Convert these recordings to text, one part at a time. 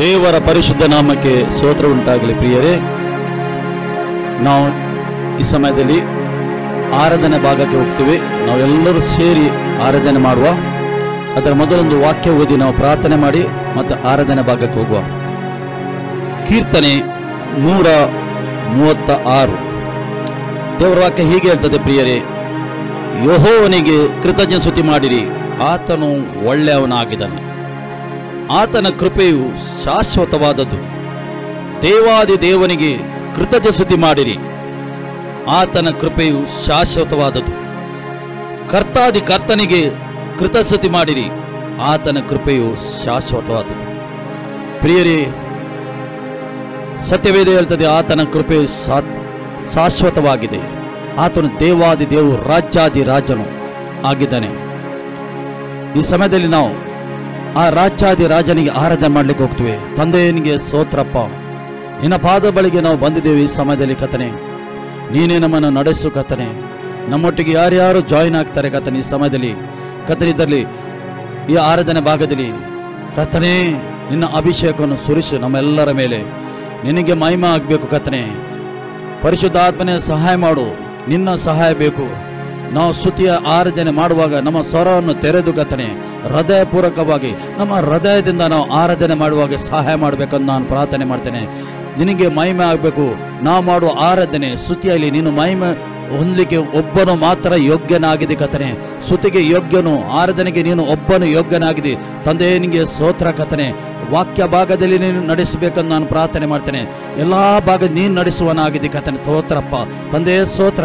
ದೇವರ ಪರಿಶುದ್ಧ ನಾಮಕ್ಕೆ ಸ್ತೋತ್ರ ಉಂಟಾಗಲಿ. ಪ್ರಿಯರೇ, ನಾವು ಈ ಸಮಯದಲ್ಲಿ ಆರಾಧನೆ ಭಾಗಕ್ಕೆ ಹೋಗ್ತೀವಿ. ನಾವೆಲ್ಲರೂ ಸೇರಿ ಆರಾಧನೆ ಮಾಡುವ. ಅದರ ಮೊದಲೊಂದು ವಾಕ್ಯ ಓದಿ ನಾವು ಪ್ರಾರ್ಥನೆ ಮಾಡಿ ಮತ್ತು ಆರಾಧನೆ ಭಾಗಕ್ಕೆ ಹೋಗುವ. ಕೀರ್ತನೆ 136. ದೇವರ ವಾಕ್ಯ ಹೀಗೆ ಹೇಳ್ತದೆ, ಪ್ರಿಯರೇ, ಯೆಹೋವನಿಗೆ ಕೃತಜ್ಞ ಸ್ತುತಿ ಮಾಡಿರಿ, ಆತನು ಒಳ್ಳೆಯವನಾಗಿದ್ದಾನೆ, ಆತನ ಕೃಪೆಯು ಶಾಶ್ವತವಾದದ್ದು. ದೇವಾದಿ ದೇವನಿಗೆ ಕೃತಜ್ಞ ಸ್ತುತಿ ಮಾಡಿರಿ, ಆತನ ಕೃಪೆಯು ಶಾಶ್ವತವಾದದ್ದು. ಕರ್ತಾದಿ ಕರ್ತನಿಗೆ ಕೃತಜ್ಞತೆ ಮಾಡಿರಿ, ಆತನ ಕೃಪೆಯು ಶಾಶ್ವತವಾದದ್ದು. ಪ್ರಿಯರೇ, ಸತ್ಯವೇದ ಹೇಳ್ತದೆ, ಆತನ ಕೃಪೆಯು ಶಾಶ್ವತವಾಗಿದೆ. ಆತನು ದೇವಾದಿ ದೇವರು, ರಾಜ್ಯಾದಿ ರಾಜನು ಆಗಿದ್ದಾನೆ. ಈ ಸಮಯದಲ್ಲಿ ನಾವು ಆ ರಾಜ್ಯಾದಿ ರಾಜನಿಗೆ ಆರಾಧನೆ ಮಾಡ್ಲಿಕ್ಕೆ ಹೋಗ್ತೀವಿ. ತಂದೆಯನಿಗೆ ಸ್ತೋತ್ರಪ್ಪ, ನಿನ್ನ ಪಾದ ಬಳಿಗೆ ನಾವು ಬಂದಿದ್ದೇವೆ. ಈ ಸಮಯದಲ್ಲಿ ಕರ್ತನೇ, ನೀನೇ ನಮ್ಮನ್ನು ನಡೆಸು ಕರ್ತನೇ. ನಮ್ಮೊಟ್ಟಿಗೆ ಯಾರ್ಯಾರು ಜಾಯಿನ್ ಆಗ್ತಾರೆ ಕರ್ತನೇ, ಈ ಸಮಯದಲ್ಲಿ ಕರ್ತನೇ, ಇದರಲ್ಲಿ ಈ ಆರಾಧನೆ ಭಾಗದಲ್ಲಿ ಕರ್ತನೇ, ನಿನ್ನ ಅಭಿಷೇಕವನ್ನು ಸುರಿಸು ನಮ್ಮೆಲ್ಲರ ಮೇಲೆ. ನಿನಗೆ ಮಹಿಮೆ ಆಗಬೇಕು ಕರ್ತನೇ. ಪರಿಶುದ್ಧಾತ್ಮನೇ ಸಹಾಯ ಮಾಡು, ನಿನ್ನ ಸಹಾಯ ಬೇಕು. ನಾವು ಸ್ತುತಿಯ ಆರಾಧನೆ ಮಾಡುವಾಗ ನಮ್ಮ ಸ್ವರವನ್ನು ತೆರೆದು ಕರ್ತನೇ, ಹೃದಯಪೂರ್ವಕವಾಗಿ ನಮ್ಮ ಹೃದಯದಿಂದ ನಾವು ಆರಾಧನೆ ಮಾಡುವಾಗ ಸಹಾಯ ಮಾಡಬೇಕಂತ ನಾನು ಪ್ರಾರ್ಥನೆ ಮಾಡ್ತೇನೆ. ನಿನಗೆ ಮಹಿಮೆ ಆಗಬೇಕು. ನಾವು ಮಾಡುವ ಆರಾಧನೆ ಸ್ತುತಿಯಲ್ಲಿ ನೀನು ಮಹಿಮೆ ಹೊಂದಲಿಕ್ಕೆ ಒಬ್ಬನು ಮಾತ್ರ ಯೋಗ್ಯನಾಗಿದೆ ಕರ್ತನೇ. ಸ್ತುತಿಗೆ ಯೋಗ್ಯನು, ಆರಾಧನೆಗೆ ನೀನು ಒಬ್ಬನು ಯೋಗ್ಯನಾಗಿದೆ. ತಂದೆಯನಿಗೆ ಸ್ತೋತ್ರ ಕರ್ತನೇ. ವಾಕ್ಯ ಭಾಗದಲ್ಲಿ ನೀನು ನಡೆಸಬೇಕಂತ ನಾನು ಪ್ರಾರ್ಥನೆ ಮಾಡ್ತೇನೆ. ಎಲ್ಲ ಭಾಗ ನೀನು ನಡೆಸುವನಾಗಿದೆ ಕರ್ತನೇ. ಸ್ತೋತ್ರಪ್ಪ ತಂದೆಯ ಸ್ತೋತ್ರ.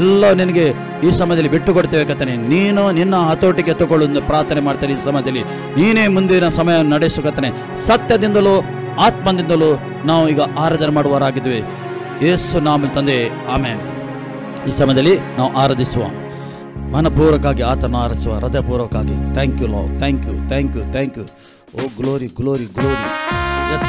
ಎಲ್ಲ ನಿನಗೆ ಈ ಸಮಯದಲ್ಲಿ ಬಿಟ್ಟು ಕೊಡ್ತೇವೆ ಕರ್ತನೇ. ನೀನು ನಿನ್ನ ಹತೋಟಿಗೆ ಎತ್ತುಕೊಳ್ಳುವುದು ಪ್ರಾರ್ಥನೆ ಮಾಡ್ತೇನೆ. ಈ ಸಮಯದಲ್ಲಿ ನೀನೇ ಮುಂದಿನ ಸಮಯ ನಡೆಸು ಕರ್ತನೇ. ಸತ್ಯದಿಂದಲೂ ಆತ್ಮದಿಂದಲೂ ನಾವು ಈಗ ಆರಾಧನೆ ಮಾಡುವವರಾಗಿದ್ದೇವೆ. ಯೇಸು ನಾಮದಲ್ಲಿ ತಂದೆ, ಆಮೇನ್. ಈ ಸಮಯದಲ್ಲಿ ನಾವು ಆರಾಧಿಸುವ, ಮನಪೂರ್ವಕವಾಗಿ ಆತನ ಆರಾಧಿಸುವ, ಹೃದಯಪೂರ್ವಕವಾಗಿ. Thank you lord, thank you, thank you, thank you. O glory, glory, glory. Yes,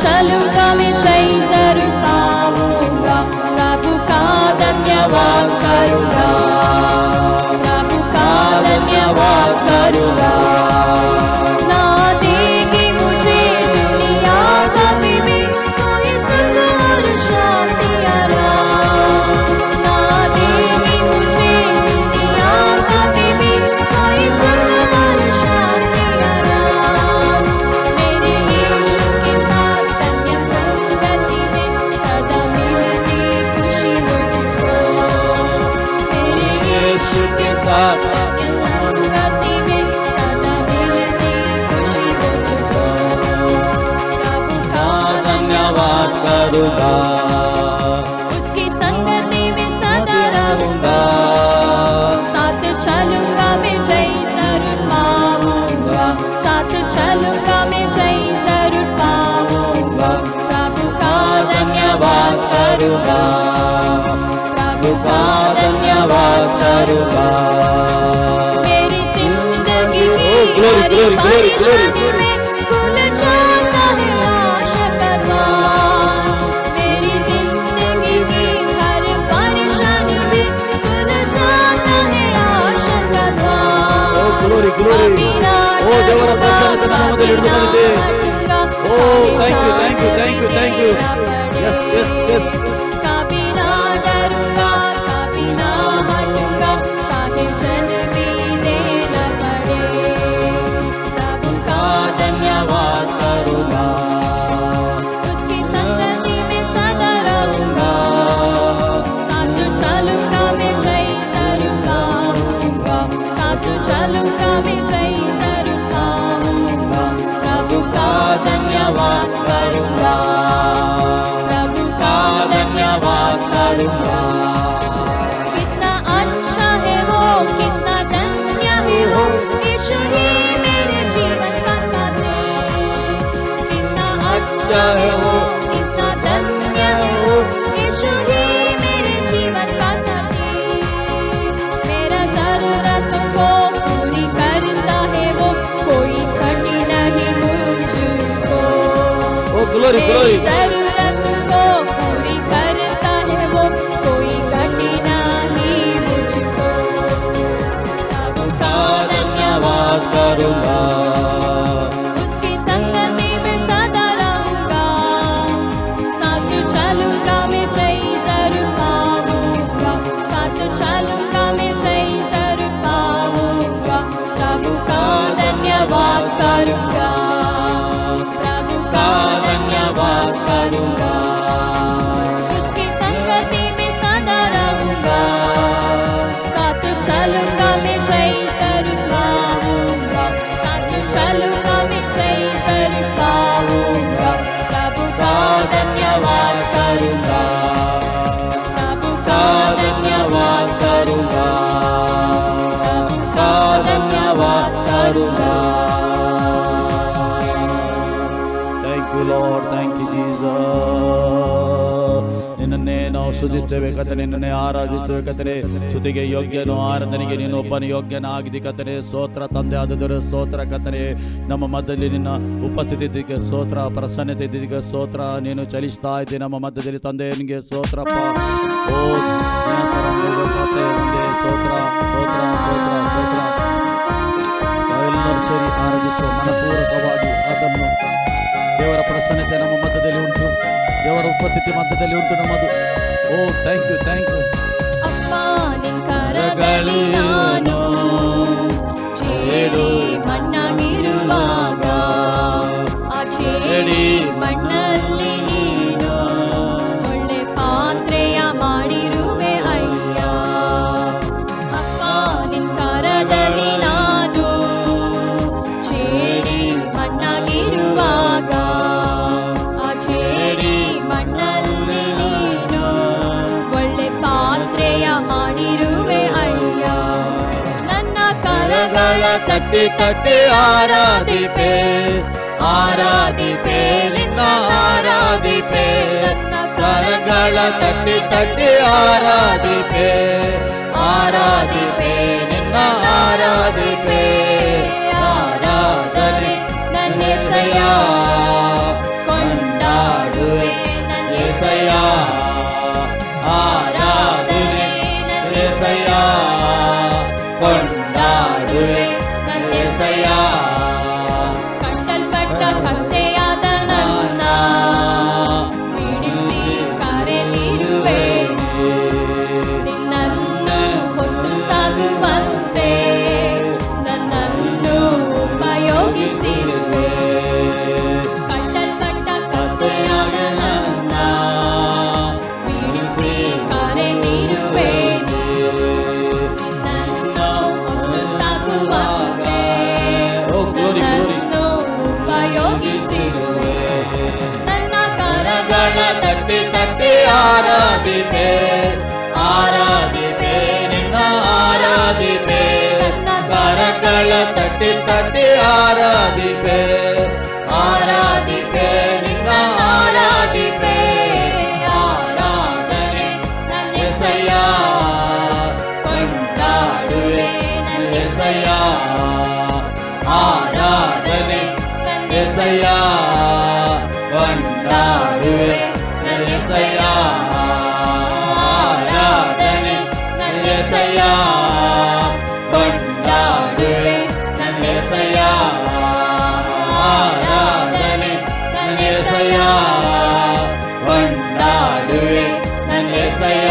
चलूंगा मैं जय जरूर पाऊंगा, प्रभु का धन्यवाद करूंगा, प्रभु का धन्यवाद करूंगा। ना देगी मुझे दुनिया कभी भी कोई सुख और शांति आराम, ना देगी मुझे दुनिया कभी भी कोई सुख और शांति आराम। मेरे यीशु के साथ धन्य संगति में सदा मिलती खुशी मुझको, मेरे यीशु के साथ धन्य संगति में सदा मिलती खुशी मुझको, प्रभु का धन्यवाद करूंगा, उसकी संगति में सदा रहूंगा, साथ चलूंगा मैं जय जरूर पाऊंगा, साथ चलूंगा मैं जय जरूर पाऊंगा, प्रभु का धन्यवाद करूंगा, प्रभु का धन्यवाद करूंगा। मेरी जिंदगी की हर परेशानी में खुल जाता है आशा का द्वार, मेरी जिंदगी की हर परेशानी में खुल जाता है आशा का द्वार। Glory, glory. ಓ ದೇವರ ದರ್ಶನದ ನಾಮದಲ್ಲಿ ಹಿಡಿದು ಬಂದಿದೆ. O thank you, thank you, thank you, thank you. Yes, yes, yes. कभी ना डरूंगा, कभी ना हटूंगा, चाहे जन भी देना पड़े, प्रभु का धन्यवाद करूंगा, उसकी संगति में सदा रहूंगा, साथ चलूंगा मैं जय जरूर पाऊंगा, साथ चलूंगा मैं जय जरूर पाऊंगा, प्रभु का धन्यवाद करूंगा, प्रभु का धन्यवाद करूंगा। कितना अच्छा है वो, कितना धन्य है वो, यीशु ही मेरे जीवन का साथी। कितना अच्छा है वो, कितना धन्य glory, glory. जरूरत को पूरी करता है वो, कोई घटी नहीं मुझको। प्रभु का धन्यवाद करूंगा, उसकी संगति में सदा रहूंगा, साथ चलूंगा मैं जय जरूर पाऊंगा, साथ चलूंगा मैं जय जरूर पाऊंगा। प्रभु का धन्यवाद करूंगा, प्रभु का धन्यवाद करूंगा, उसकी संगति में सदा रहूंगा, साथ चलूंगा मैं जय जरूर पाऊंगा, साथ चलूंगा मैं जय जरूर पाऊंगा। प्रभु का धन्यवाद करूंगा, प्रभु का धन्यवाद करूंगा, प्रभु का धन्यवाद करूंगा। Thank you lord, thank you Jesus. ನಿನ್ನನ್ನೇ ನಾವು ಸ್ತುತಿಸ್ತೇವೆ ಕರ್ತನೆ, ನಿನ್ನನ್ನೇ ಆರಾಧಿಸುವೆ ಕರ್ತನೆ. ಸ್ತುತಿಗೆ ಯೋಗ್ಯನು, ಆರಾಧನೆಗೆ ನೀನು ಒಬ್ಬನ ಯೋಗ್ಯನಾಗಿದ್ದಿ ಕರ್ತನೆ. ಸ್ತೋತ್ರ ತಂದೆ ಆದದರು ಸ್ತೋತ್ರ ಕರ್ತನೆ. ನಮ್ಮ ಮಧ್ಯದಲ್ಲಿ ನಿನ್ನ ಉಪಸ್ಥಿತಿಗೆ ಸ್ತೋತ್ರ, ಪ್ರಸನ್ನತೆ ಇದ್ದಿದ್ದಕ್ಕೆ ಸ್ತೋತ್ರ. ನೀನು ಚಲಿಸ್ತಾ ಇದ್ದೆ ನಮ್ಮ ಮಧ್ಯದಲ್ಲಿ ತಂದೆ, ನಿನಗೆ ಸ್ತೋತ್ರಪ್ಪ. ಓ ಸಿಂಹಾಸನದ ಕರ್ತನೆ, ನಿನಗೆ ಸ್ತೋತ್ರ ಸ್ತೋತ್ರ ಸ್ತೋತ್ರ ಸ್ತೋತ್ರ. ನಾವೆಲ್ಲರೂ ಸೇರಿ ಆರಾಧಿಸುವ ಮನಪೂರ್ವಕವಾಗಿ ಅದನ್ನು. ದೇವರ ಪ್ರಸನ್ನತೆ ನಮ್ಮ ಮಧ್ಯದಲ್ಲಿ ಉಂಟು, ದೇವರ ಉಪಸ್ಥಿತಿ ಮಧ್ಯದಲ್ಲಿ ಉಂಟು ನಮ್ಮದು. ಓ ಥ್ಯಾಂಕ್ ಯು, ಥ್ಯಾಂಕ್ ಯು. ಅಪ್ಪ ನಿನ್ ಕರದಲ್ಲಿ ನಾನು ಚೇಡಿ ಮಣ್ಣಾಗಿರುವಾಗ, ಆ ಚೇಡಿ ಮಣ್ಣಲ್ಲಿ ನೀನು ಒಳ್ಳೆ ಪಾತ್ರೆಯ ಮಾಡಿರುವೆ ಅಯ್ಯ. ಅಪ್ಪ ನಿನ್ ಕರದಲ್ಲಿ ನಾನು ಚೇಡಿ ಮಣ್ಣಾಗಿರುವಾಗ, ಆ ಚೇಡಿ ಮಣ್ಣಲ್ಲಿ ನೀನು ಒಳ್ಳೆ ಪಾತ್ರೆಯ ಮಾಡಿರುವೆ ಅಯ್ಯ. ನನ್ನ ಕರಗಳ ತಟ್ಟಿ ತಟ್ಟಿ ಆರಾಧಿಪೆ, ಆರಾಧಿಪೆ ನಿನ್ನ ಆರಾಧಿಪೆ. ನನ್ನ ಕರಗಳ ತಟ್ಟಿ ತಟ್ಟಿ ಆರಾಧಿಪೆ, ಆರಾಧಿಪೆ ನಿನ್ನ ಆರಾಧಿಪೆ. ಆರಾಧನೆ ನನ್ನ ಎಸೆಯ, ಕೊಂಡಾಡುವೆ ನನ್ನ ಎಸೆಯ. ಆರಾಧನೆ ನನ್ನ ಎಸೆಯ, ಕೊಂಡಾಡುವೆ ನನ್ನ ಎಸೆಯ. ಕಟ್ಟಲ್ಪಟ್ಟ ಕತ್ತೆಯಾದ ನನ್ನ ಬಿಡಿಸಿ ಕರೆದಿರುವೆ, ನಿನ್ನನ್ನು ಹೊತ್ತು ಸಾಗುವಂತೆ ನನ್ನನ್ನು ಉಪಯೋಗಿಸಿರುವೆ. ಕಟ್ಟಲ್ಪಟ್ಟ ಕತ್ತೆಯಾದ ನನ್ನ ಬಿಡಿಸಿ ಕರೆದಿರುವೆ, ನಿನ್ನನ್ನು ಹೊತ್ತು ಸಾಗುವಂತೆ ನನ್ನನ್ನು ಉಪಯೋಗಿಸಿರುವೆ. ನನ್ನ ಕರಗಳ ತಟ್ಟಿ ತಟ್ಟಿ ಆರಾಧಿಪೆ, ಆರಾಧಿಪೆ ನಿನ್ನ ಆರಾಧಿಪೆ. ನನ್ನ ಕರಗಳ ತಟ್ಟಿ ತಟ್ಟಿ ಆರಾಧಿಪೆ, ಆರಾಧಿಪೆ ನಿನ್ನ ಆರಾಧಿಪೆ. ಆರಾಧನೆ ನನ್ನ ಎಸೆಯ, ಕೊಂಡಾಡುವೆ ನನ್ನ ಎಸೆಯ. ಆರಾಧನೆ ನನ್ನ ಎಸೆಯ, ಕೊಂಡಾಡುವೆ ನನ್ನ ಎಸೆಯ. ಆರಾಧನೆ ನನ್ನ ಎಸೆಯ, ಕೊಂಡಾಡುವೆ ನನ್ನ ಎಸೆಯ. ಆರಾಧನೆ ನನ್ನ ಎಸೆಯ, ಕೊಂಡಾಡುವೆ ನನ್ನ ಎಸೆಯ.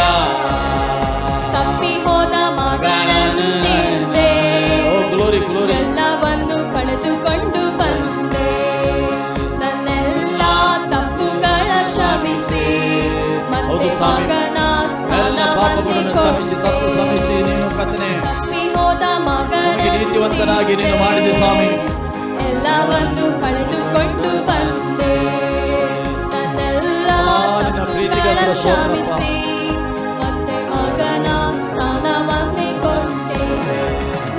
ತಪ್ಪಿ ಹೋದ ಮಗನಂತೆ ಎಲ್ಲವನ್ನು ಕಳೆದುಕೊಂಡು ಬಂದೆ, ನನ್ನೆಲ್ಲ ತಪ್ಪುಗಳ ಕ್ಷಮಿಸಿ ಮತ್ತೆ ಮಗನ ಸ್ಥಾನವನ್ನು ಕ್ಷಮಿಸಿ ನೀನು ಕರ್ತನೆ. ತಪ್ಪಿ ಹೋದ ಮಗನ ನೀತಿವಂತನಾಗಿ ನೀನು ಮಾಡಿದೆ ಸ್ವಾಮಿ. ಎಲ್ಲವನ್ನು ಕಳೆದುಕೊಂಡು ಬಂದೆ, ನನ್ನೆಲ್ಲ ತಪ್ಪುಗಳ ಕ್ಷಮಿಸಿ ಮತ್ತೆ ಮಗನ ಸ್ಥಾನವನ್ನೇ ಕೊಟ್ಟೆ.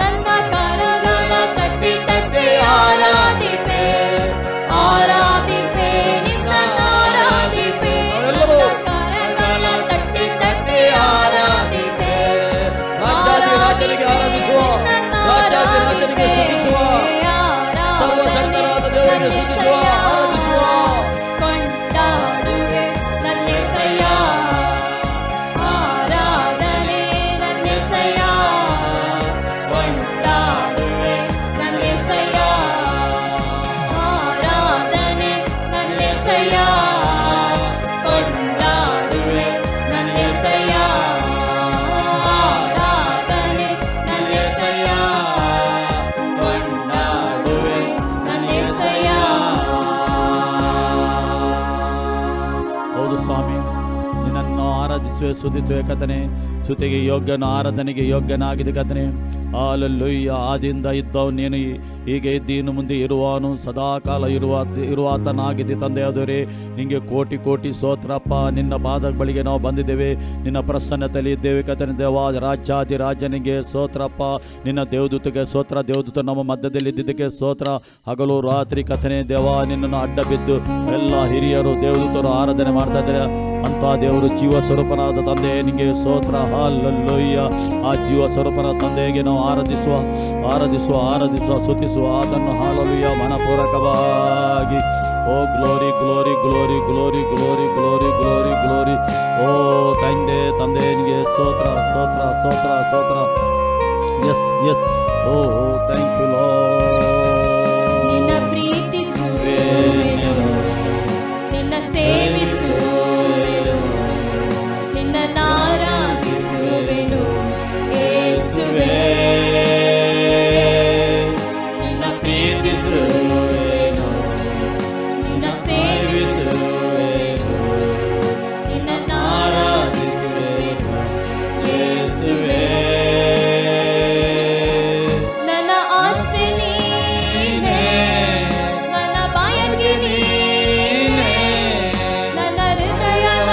ನನ್ನ ಕರಗಳ ತಟ್ಟಿ ತಟ್ಟಿ ಆರಾಧಿಪೆ, ಆರಾಧಿಪೆ ನಿನ್ನ ಆರಾಧಿಪೆ. ನನ್ನ ಕರಗಳ ತಟ್ಟಿ ತಟ್ಟಿ ಆರಾಧಿಪೆ, ರಾಜನಿಗೆ ಆರಾಧಿಸುವ, ರಾಜನಿಗೆ ಸ್ತುತಿಸುವ, ಸರ್ವಶಕ್ತನಾದ ದೇವರಿಗೆ ಸ್ತುತಿಸುವ, ಆರಾಧಿಸುವ. ಹೌದು ಸ್ವಾಮಿ, ನಿನ್ನನ್ನು ಆರಾಧಿಸುವೆ, ಸ್ತುತಿಸುವೆ ಕರ್ತನೇ. ಸ್ತುತಿಗೆ ಯೋಗ್ಯನ, ಆರಾಧನೆಗೆ ಯೋಗ್ಯನಾಗಿದೆ ಕರ್ತನೇ. ಹಾಲೆಲೂಯಾ. ಆದಿಯಿಂದ ಇದ್ದವು ನೀನು, ಹೀಗೆ ಇದ್ದು ಇನ್ನು ಮುಂದೆ ಇರುವನು, ಸದಾಕಾಲ ಇರುವಾತನಾಗಿದೆ ತಂದೆಯಾದವರೇ. ನಿನಗೆ ಕೋಟಿ ಕೋಟಿ ಸ್ತೋತ್ರಪ್ಪ. ನಿನ್ನ ಪಾದ ಬಳಿಗೆ ನಾವು ಬಂದಿದ್ದೇವೆ, ನಿನ್ನ ಪ್ರಸನ್ನತೆಯಲ್ಲಿ ಇದ್ದೇವೆ ಕರ್ತನೇ. ದೇವ ರಾಜ್ಯಾದಿ ರಾಜನಿಗೆ ಸ್ತೋತ್ರಪ್ಪ. ನಿನ್ನ ದೇವದೂತಗೆ ಸ್ತೋತ್ರ. ದೇವದೂತ ನಮ್ಮ ಮಧ್ಯದಲ್ಲಿ ಇದ್ದಿದ್ದಕ್ಕೆ ಸ್ತೋತ್ರ. ಹಗಲು ರಾತ್ರಿ ಕರ್ತನೇ ದೇವ ನಿನ್ನನ್ನು ಅಡ್ಡ ಬಿದ್ದು ಎಲ್ಲ ಹಿರಿಯರು ದೇವದೂತರು ಆರಾಧನೆ ಮಾಡ್ತಾ ಇದ್ದಾರೆ. ಅಂತ ದೇವರು ಜೀವ ಸ್ವರೂಪನಾದ ತಂದೆ ನಿನಗೆ ಸ್ತೋತ್ರ. ಹಲ್ಲೆಲೂಯಾ. ಆ ಜೀವ ಸ್ವರೂಪನ ತಂದೆಗೆ ನಾವು ಆರಾಧಿಸುವ ಸ್ತುತಿಸುವ ಅದನ್ನು ಹಲ್ಲೆಲೂಯಾ ಮನಪೂರ್ವಕವಾಗಿ. O glory glory glory glory glory glory glory glory. ಓ ತಂದೆ ನಿನಗೆ ಸ್ತೋತ್ರ ಸ್ತೋತ್ರ ಸ್ತೋತ್ರ ಸ್ತೋತ್ರ. Yes yes. O thank you Lord. ನಿನ್ನ ಪ್ರೀತಿಸುವೆನು, ನಿನ್ನ ಸೇವಿಸುವೆನು, ನಿನ್ನ ಆರಾಧಿಸುವೆನು ಯೇಸುವೇ. ನಿನ್ನ ಪ್ರೀತಿಸುವೆನು, ನಿನ್ನ ಸೇವಿಸುವೆನು, ನಿನ್ನ ಆರಾಧಿಸುವೆನು ಯೇಸುವೇ. ನನ್ನ ಆಸ್ತಿ ನೀನೇ, ನನ್ನ ಬಯಕೆ ನೀನೇ, ನನ್ನ ಹೃದಯದ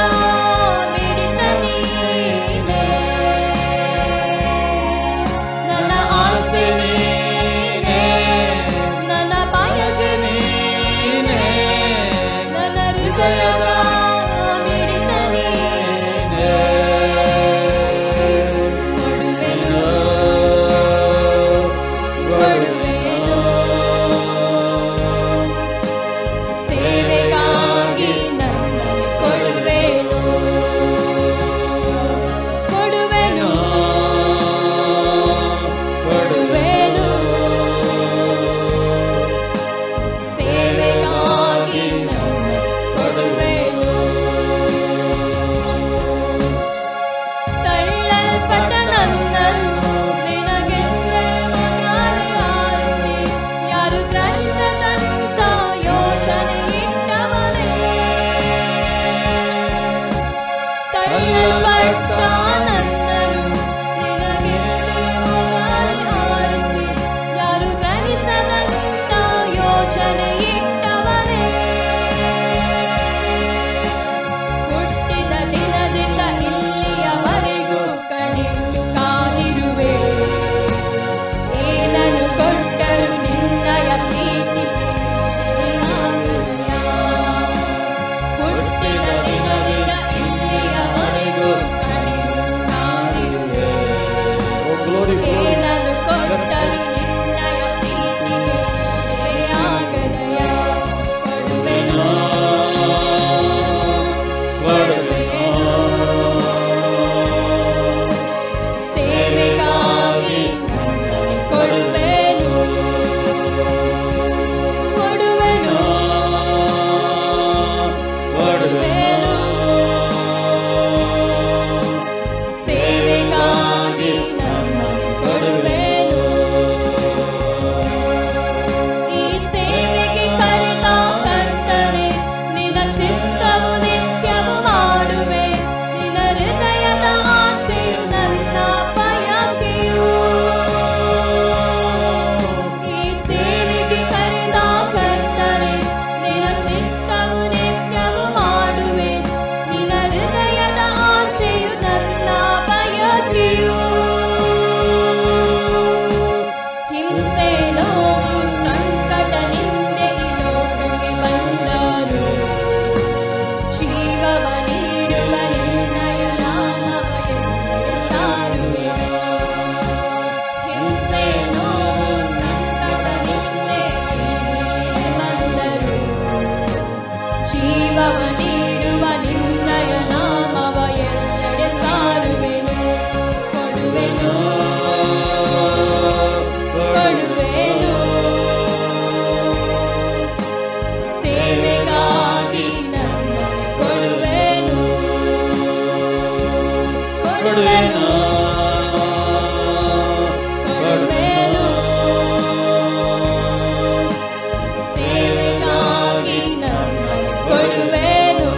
ಮಿಡಿತ ನೀನೇ. ನನ್ನ ಆಸ್ತಿ ನೀನೇ, ನನ್ನ ಬಯಕೆ ನೀನೇ, ನನ್ನ ಹೃದಯದ ಮಿಡಿತ ನೀನೇ. ಕೊಡುವೆನು, ಸೇವೆಗಾಗಿ ನನ್ನನ್ನು ಕೊಡುವೆನು, ಕೊಡುವೆನು, ಕೊಡುವೆನು, ಸೇವೆಗಾಗಿ ನನ್ನನ್ನು ಕೊಡುವೆನು. ತಳ್ಳಲ್ಪಟ್ಟ ನನ್ನನ್ನು ನಿನಗೆಂದೇ ಆರಿಸಿ, ಯಾರು ಗ್ರಹಿಸದಂತ ಯೋಚನೆ ಇಟ್ಟವನೇ. ತಳ್ಳಲ್ಪಟ್ಟ ನನ್ನನ್ನು ನಿನಗೆಂದೇ ಆರಿಸಿ, ಯಾರು ಗ್ರಹಿಸದಂತ ಯೋಚನೆ ಇಟ್ಟವನೇ. ಹುಟ್ಟಿದ ದಿನದಿಂದ ಇಲ್ಲಿಯವರೆಗೂ ಕಣಿತು ಕಾದಿರುವೆ, ಏನನ್ನು ಕೊಟ್ಟರು ನಿನ್ನಯ ಪ್ರೀತಿಗೆ ನಿರಾಕರಣೆಯ. ಹುಟ್ಟಿದ ದಿನದಿಂದ ಇಲ್ಲಿಯವರೆಗೂ ಕಣಿತು ಕಾದಿರುವೆ, ಓ ಗ್ಲೋರಿ ಗ್ಲೋರಿ. ಏನನ್ನು ಕೊಟ್ಟರು ನಿನ್ನಯ ಪ್ರೀತಿಗೆ ನಿರಾಕರಣೆಯ. ಕೊಡುವೆನು, ಕೊಡುವೆನು, ಸೇವೆಗಾಗಿ ನನ್ನನ್ನು ಕೊಡುವೆನು, ಕೊಡುವೆನು, ಕೊಡುವೆನು, ಸೇವೆಗಾಗಿ ನನ್ನನ್ನು ಕೊಡುವೆನು. ಈ ಸೇವೆಗೆ ಕರೆದ ಕರ್ತನೇ, ನಿನ್ನ ಚಿತ್ತವು ನಿತ್ಯವು ಮಾಡುವೆ, ನಿನ್ನ ಹೃದಯದ ಆಸೆಯು ನನ್ನ ಬಯಕೆಯು. ಈ ಸೇವೆಗೆ ಕರೆದ ಕರ್ತನೇ, ನಿನ್ನ ಚಿತ್ತವು ನಿತ್ಯವು ಮಾಡುವೆ, ನಿನ್ನ ಹೃದಯದ ಆಸೆಯು ನನ್ನ ಬಯಕೆಯು. ಹಿಂಸೆ ನೋವು ಸಂಕಟ ನಿಂದೆ ಈ ಲೋಕಕ್ಕೆ ಬಂದರು, ಜೀವವ ನೀಡುವ ನಿನ್ನಯ ನಾಮವೆಂದರೆ ಸಾರುವೆನು. ಹಿಂಸೆ ನೋವು ಸಂಕಟ ನಿಂದೆ ಈ ಬಂದರು, ಜೀವವ ನೀಡುವ ನಿನ್ನಯ ನಾಮವ ಎಲ್ಲೆಡೆ ಸಾರುವೆನು. ಕೊಡುವೆನು, ಕೊಡುವೆನು, ಸೇವೆಗಾಗಿ ನನ್ನನ್ನು ಕೊಡುವೆನು, ಕೊಡುವೆನು, ಕೊಡುವೆನು, ಸೇವೆಗಾಗಿ ನನ್ನನ್ನು ಕೊಡುವೆನು.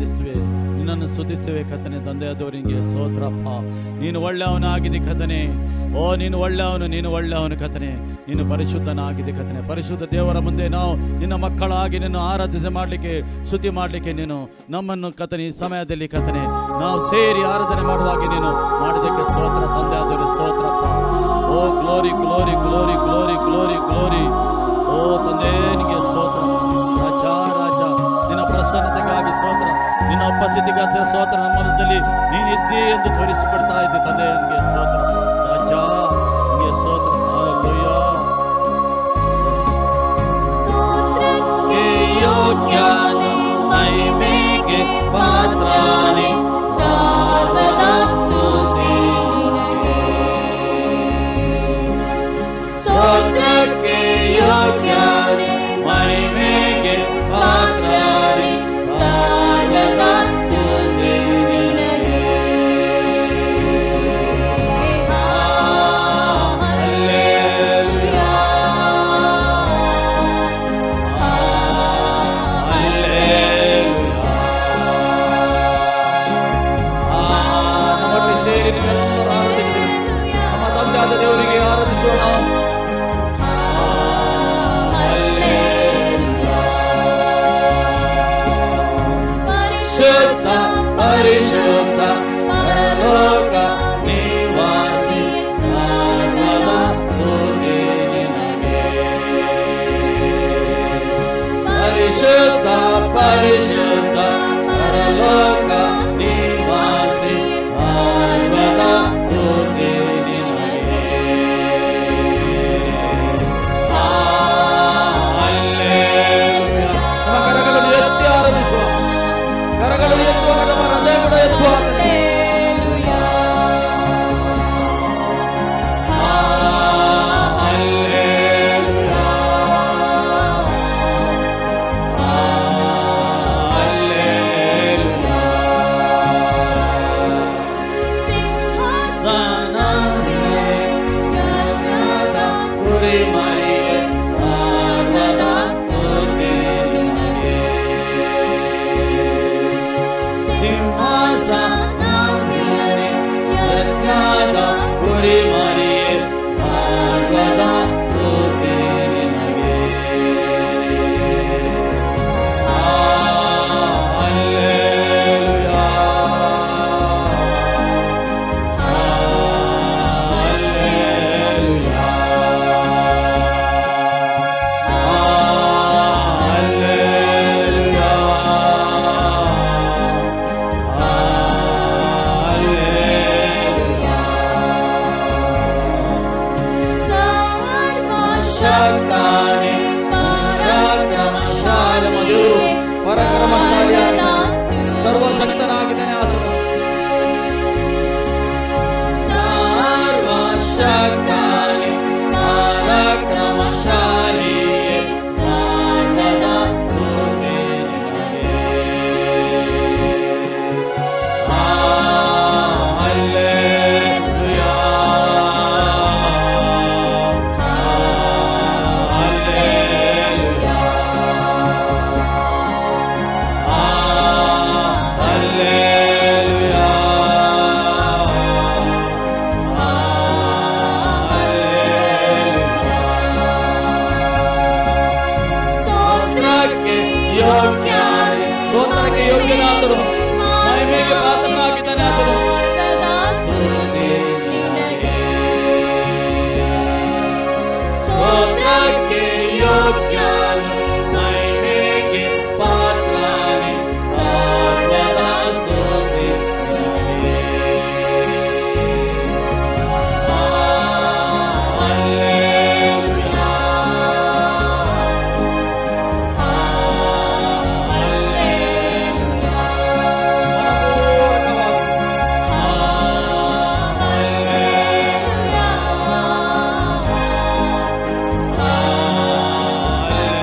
ಆರಾಧಿಸುವೆ, ನಿನ್ನನ್ನು ಸ್ತುತಿಸುವೆ ಕರ್ತನೆ. ತಂದೆಯಾದವರಿಗೆ ಸ್ತೋತ್ರಪ್ಪ. ನೀನು ಒಳ್ಳೆಯವನಾಗಿದೆ ಕರ್ತನೆ. ಓ ನೀನು ಒಳ್ಳೆಯವನು ಕರ್ತನೆ. ನೀನು ಪರಿಶುದ್ಧನಾಗಿದೆ ಕರ್ತನೆ. ಪರಿಶುದ್ಧ ದೇವರ ಮುಂದೆ ನಾವು ನಿನ್ನ ಮಕ್ಕಳಾಗಿ ನಿನ್ನ ಆರಾಧನೆ ಮಾಡಲಿಕ್ಕೆ, ಸ್ತುತಿ ಮಾಡಲಿಕ್ಕೆ ನೀನು ನಮ್ಮನ್ನು ಕರ್ತನೆ ಈ ಸಮಯದಲ್ಲಿ ಕರ್ತನೆ ನಾವು ಸೇರಿ ಆರಾಧನೆ ಮಾಡುವಾಗ ನೀನು ಮಾಡಿದ್ದಕ್ಕೆ ಸ್ತೋತ್ರ ತಂದೆಯಾದವರಿಗೆ ಸ್ತೋತ್ರಪ್ಪ. O glory glory glory glory glory glory. ಓ ತಂದೆ ನಿನಗೆ ಸ್ತೋತ್ರ ರಾಜ ರಾಜ. ನಿನ್ನ ಪ್ರಸನ್ನತೆಗಾಗಿ ಸ್ತೋತ್ರ, ನಿನ್ನ ಉಪಸ್ಥಿತಿಗಾಗಿ ಸ್ತೋತ್ರ. ನಮ್ಮ ಮನದಲ್ಲಿ ನೀನಿದ್ದಿ ಎಂದು ತೋರಿಸಿಕೊಡ್ತಾ ಇದ್ದೆ ತಂದೆ. ನಿನಗೆ ಸ್ತೋತ್ರ ರಾಜ, ನಿನಗೆ ಸ್ತೋತ್ರ. ಹಲ್ಲೆಲೂಯಾ. ಸ್ತೋತ್ರಕ್ಕೆ ಯೋಗ್ಯನೇ, ಮಹಿಮೆಗೆ ಪಾತ್ರನೇ, ಸರ್ವದಾ ಸ್ತುತಿ ನಿನಗೆ. ಸ್ತೋತ್ರಕ್ಕೆ ಯೋಗ್ಯನೇ, ಮಹಿಮೆಗೆ ಪಾತ್ರನೇ, ಸರ್ವದಾ ಸ್ತುತಿ ನಿನಗೆ. Hallelujah, hallelujah. ನಮ್ಮೊಟ್ಟಿಗೆ ಸೇರಿ ನೀವೆಲ್ಲರೂ ಆರಾಧಿಸಿ ನಮ್ಮ ತಂದೆಯಾದ ದೇವರಿಗೆ ಆರಾಧಿಸೋಣ. ಪರಿಶುದ್ಧ ಪರಿಶುದ್ಧ ಪರಲೋಕ ನಿವಾಸಿ, ಸರ್ವದಾ ಸ್ತುತಿ ನಿನಗೆ. ಪರಿಶುದ್ಧ ಪರಿಶುದ್ಧ ಪರಲೋಕ ನಿವಾಸಿ, ಸರ್ವದಾ ಸ್ತುತಿ ನಿನಗೆ. ಹಲ್ಲೆಲೂಯಾ. ನಮ್ಮ ಕರಗಳನ್ನು ಎತ್ತಿ ಆರಾಧಿಸುವ, ಕರಗಳನ್ನು ಎತ್ತುವಾಗ ನಮ್ಮ ಹೃದಯ ಕೂಡ ಎತ್ತುವ. ಹಲ್ಲೆಲೂಯಾ. ಹಲ್ಲೆಲೂಯಾ. ಹಲ್ಲೆಲೂಯಾ. ಸಿಂಹಾಸನವೇ, ಯಜ್ಞದ ಕುರಿಮರಿಯೇ, ಸರ್ವದಾ ಸ್ತುತಿ ನಿನಗೆ. ಸಿಂಹಾಸನವೇ, ಯಜ್ಞದ ಕುರಿಮರಿಯೇ, ಸರ್ವದಾ ಸ್ತುತಿ ನಿನಗೆ. ಹಲ್ಲೆಲೂಯಾ. ಹಲ್ಲೆಲೂಯಾ. ಹಲ್ಲೆಲೂಯಾ. ಹಲ್ಲೆಲೂಯಾ. ಸರ್ವಶಕ್ತನೇ, ಪರಾಕ್ರಮಶಾಲಿಯೇ, ಪರಾಕ್ರಮಶಾಲಿಯಾದ ಸರ್ವದಾ ಸರ್ವಶಕ್ತನಾಗಿದ್ದಾನೆ ಆತನು. ಸರ್ವಶಕ್ತನೇ, ಪರಾಕ್ರಮಶಾಲಿಯೇ, ಸರ್ವದಾ ಸ್ತುತಿ ನಿನಗೆ. ಹಲ್ಲೆಲೂಯಾ. ಹಲ್ಲೆಲೂಯಾ. ಹಲ್ಲೆಲೂಯಾ. ಸ್ತೋತ್ರಕ್ಕೆ ಯೋಗ್ಯನೇ, ಸ್ತೋತ್ರಕ್ಕೆ ಯೋಗ್ಯನಾದನು, ಮಹಿಮೆಗೆ ಪಾತ್ರನಾಗಿದ್ದಾನೆ ಆತನು. ಸರ್ವದಾ ಸ್ತುತಿ ನಿನಗೆ. ಸ್ತೋತ್ರಕ್ಕೆ ಯೋಗ್ಯನು, ಮಹಿಮೆಗೆ ಪಾತ್ರನೇ, ಸರ್ವದಾ ಸ್ತುತಿ ನಿನಗೆ. ಹಲ್ಲೆಲೂಯಾ. ಹಲ್ಲೆಲೂಯಾ.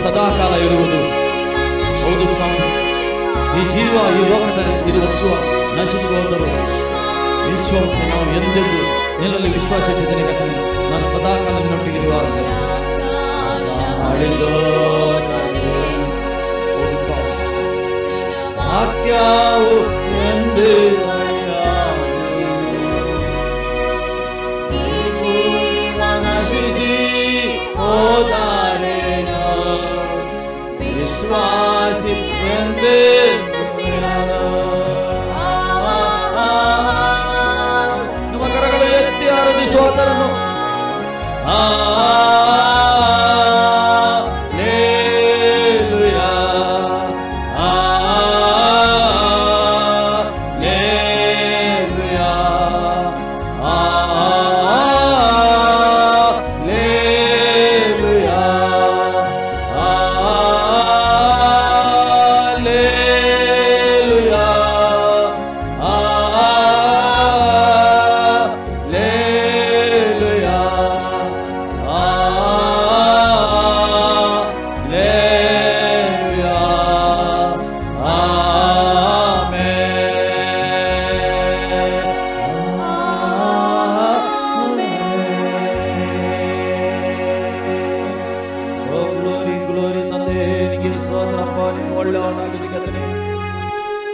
ಸದಾಕಾಲ ಇರುವುದು. ಹೌದು ಸ್ವಾಮಿ, ಈ ಜೀವ ಈ ಲೋಕದಲ್ಲಿ ಇರುವ ಜೀವ ನಶಿಸುವುದರು ವಿಶ್ವಾಸ ನಾವು ಎಂದೆಂದು ನಿನ್ನಲ್ಲಿ ವಿಶ್ವಾಸ ಇಟ್ಟಿದ್ದೇನೆ ಕರ್ತನೆ. ನಾನು ಸದಾಕಾಲ ನಿನ್ನೊಟ್ಟಿಗೆ ಇರುವಾಗಲೇ ವಾಕ್ಯವು ಎಂದೇ ನಶಿಸಿ ಹೋದಾರೇನೋ ವಿಶ್ವಾಸಿ ಎಂದೇ ನಮ್ಮ ಕರಗಳು ಎತ್ತಿ ಆರಾಧಿಸುವತರನ್ನು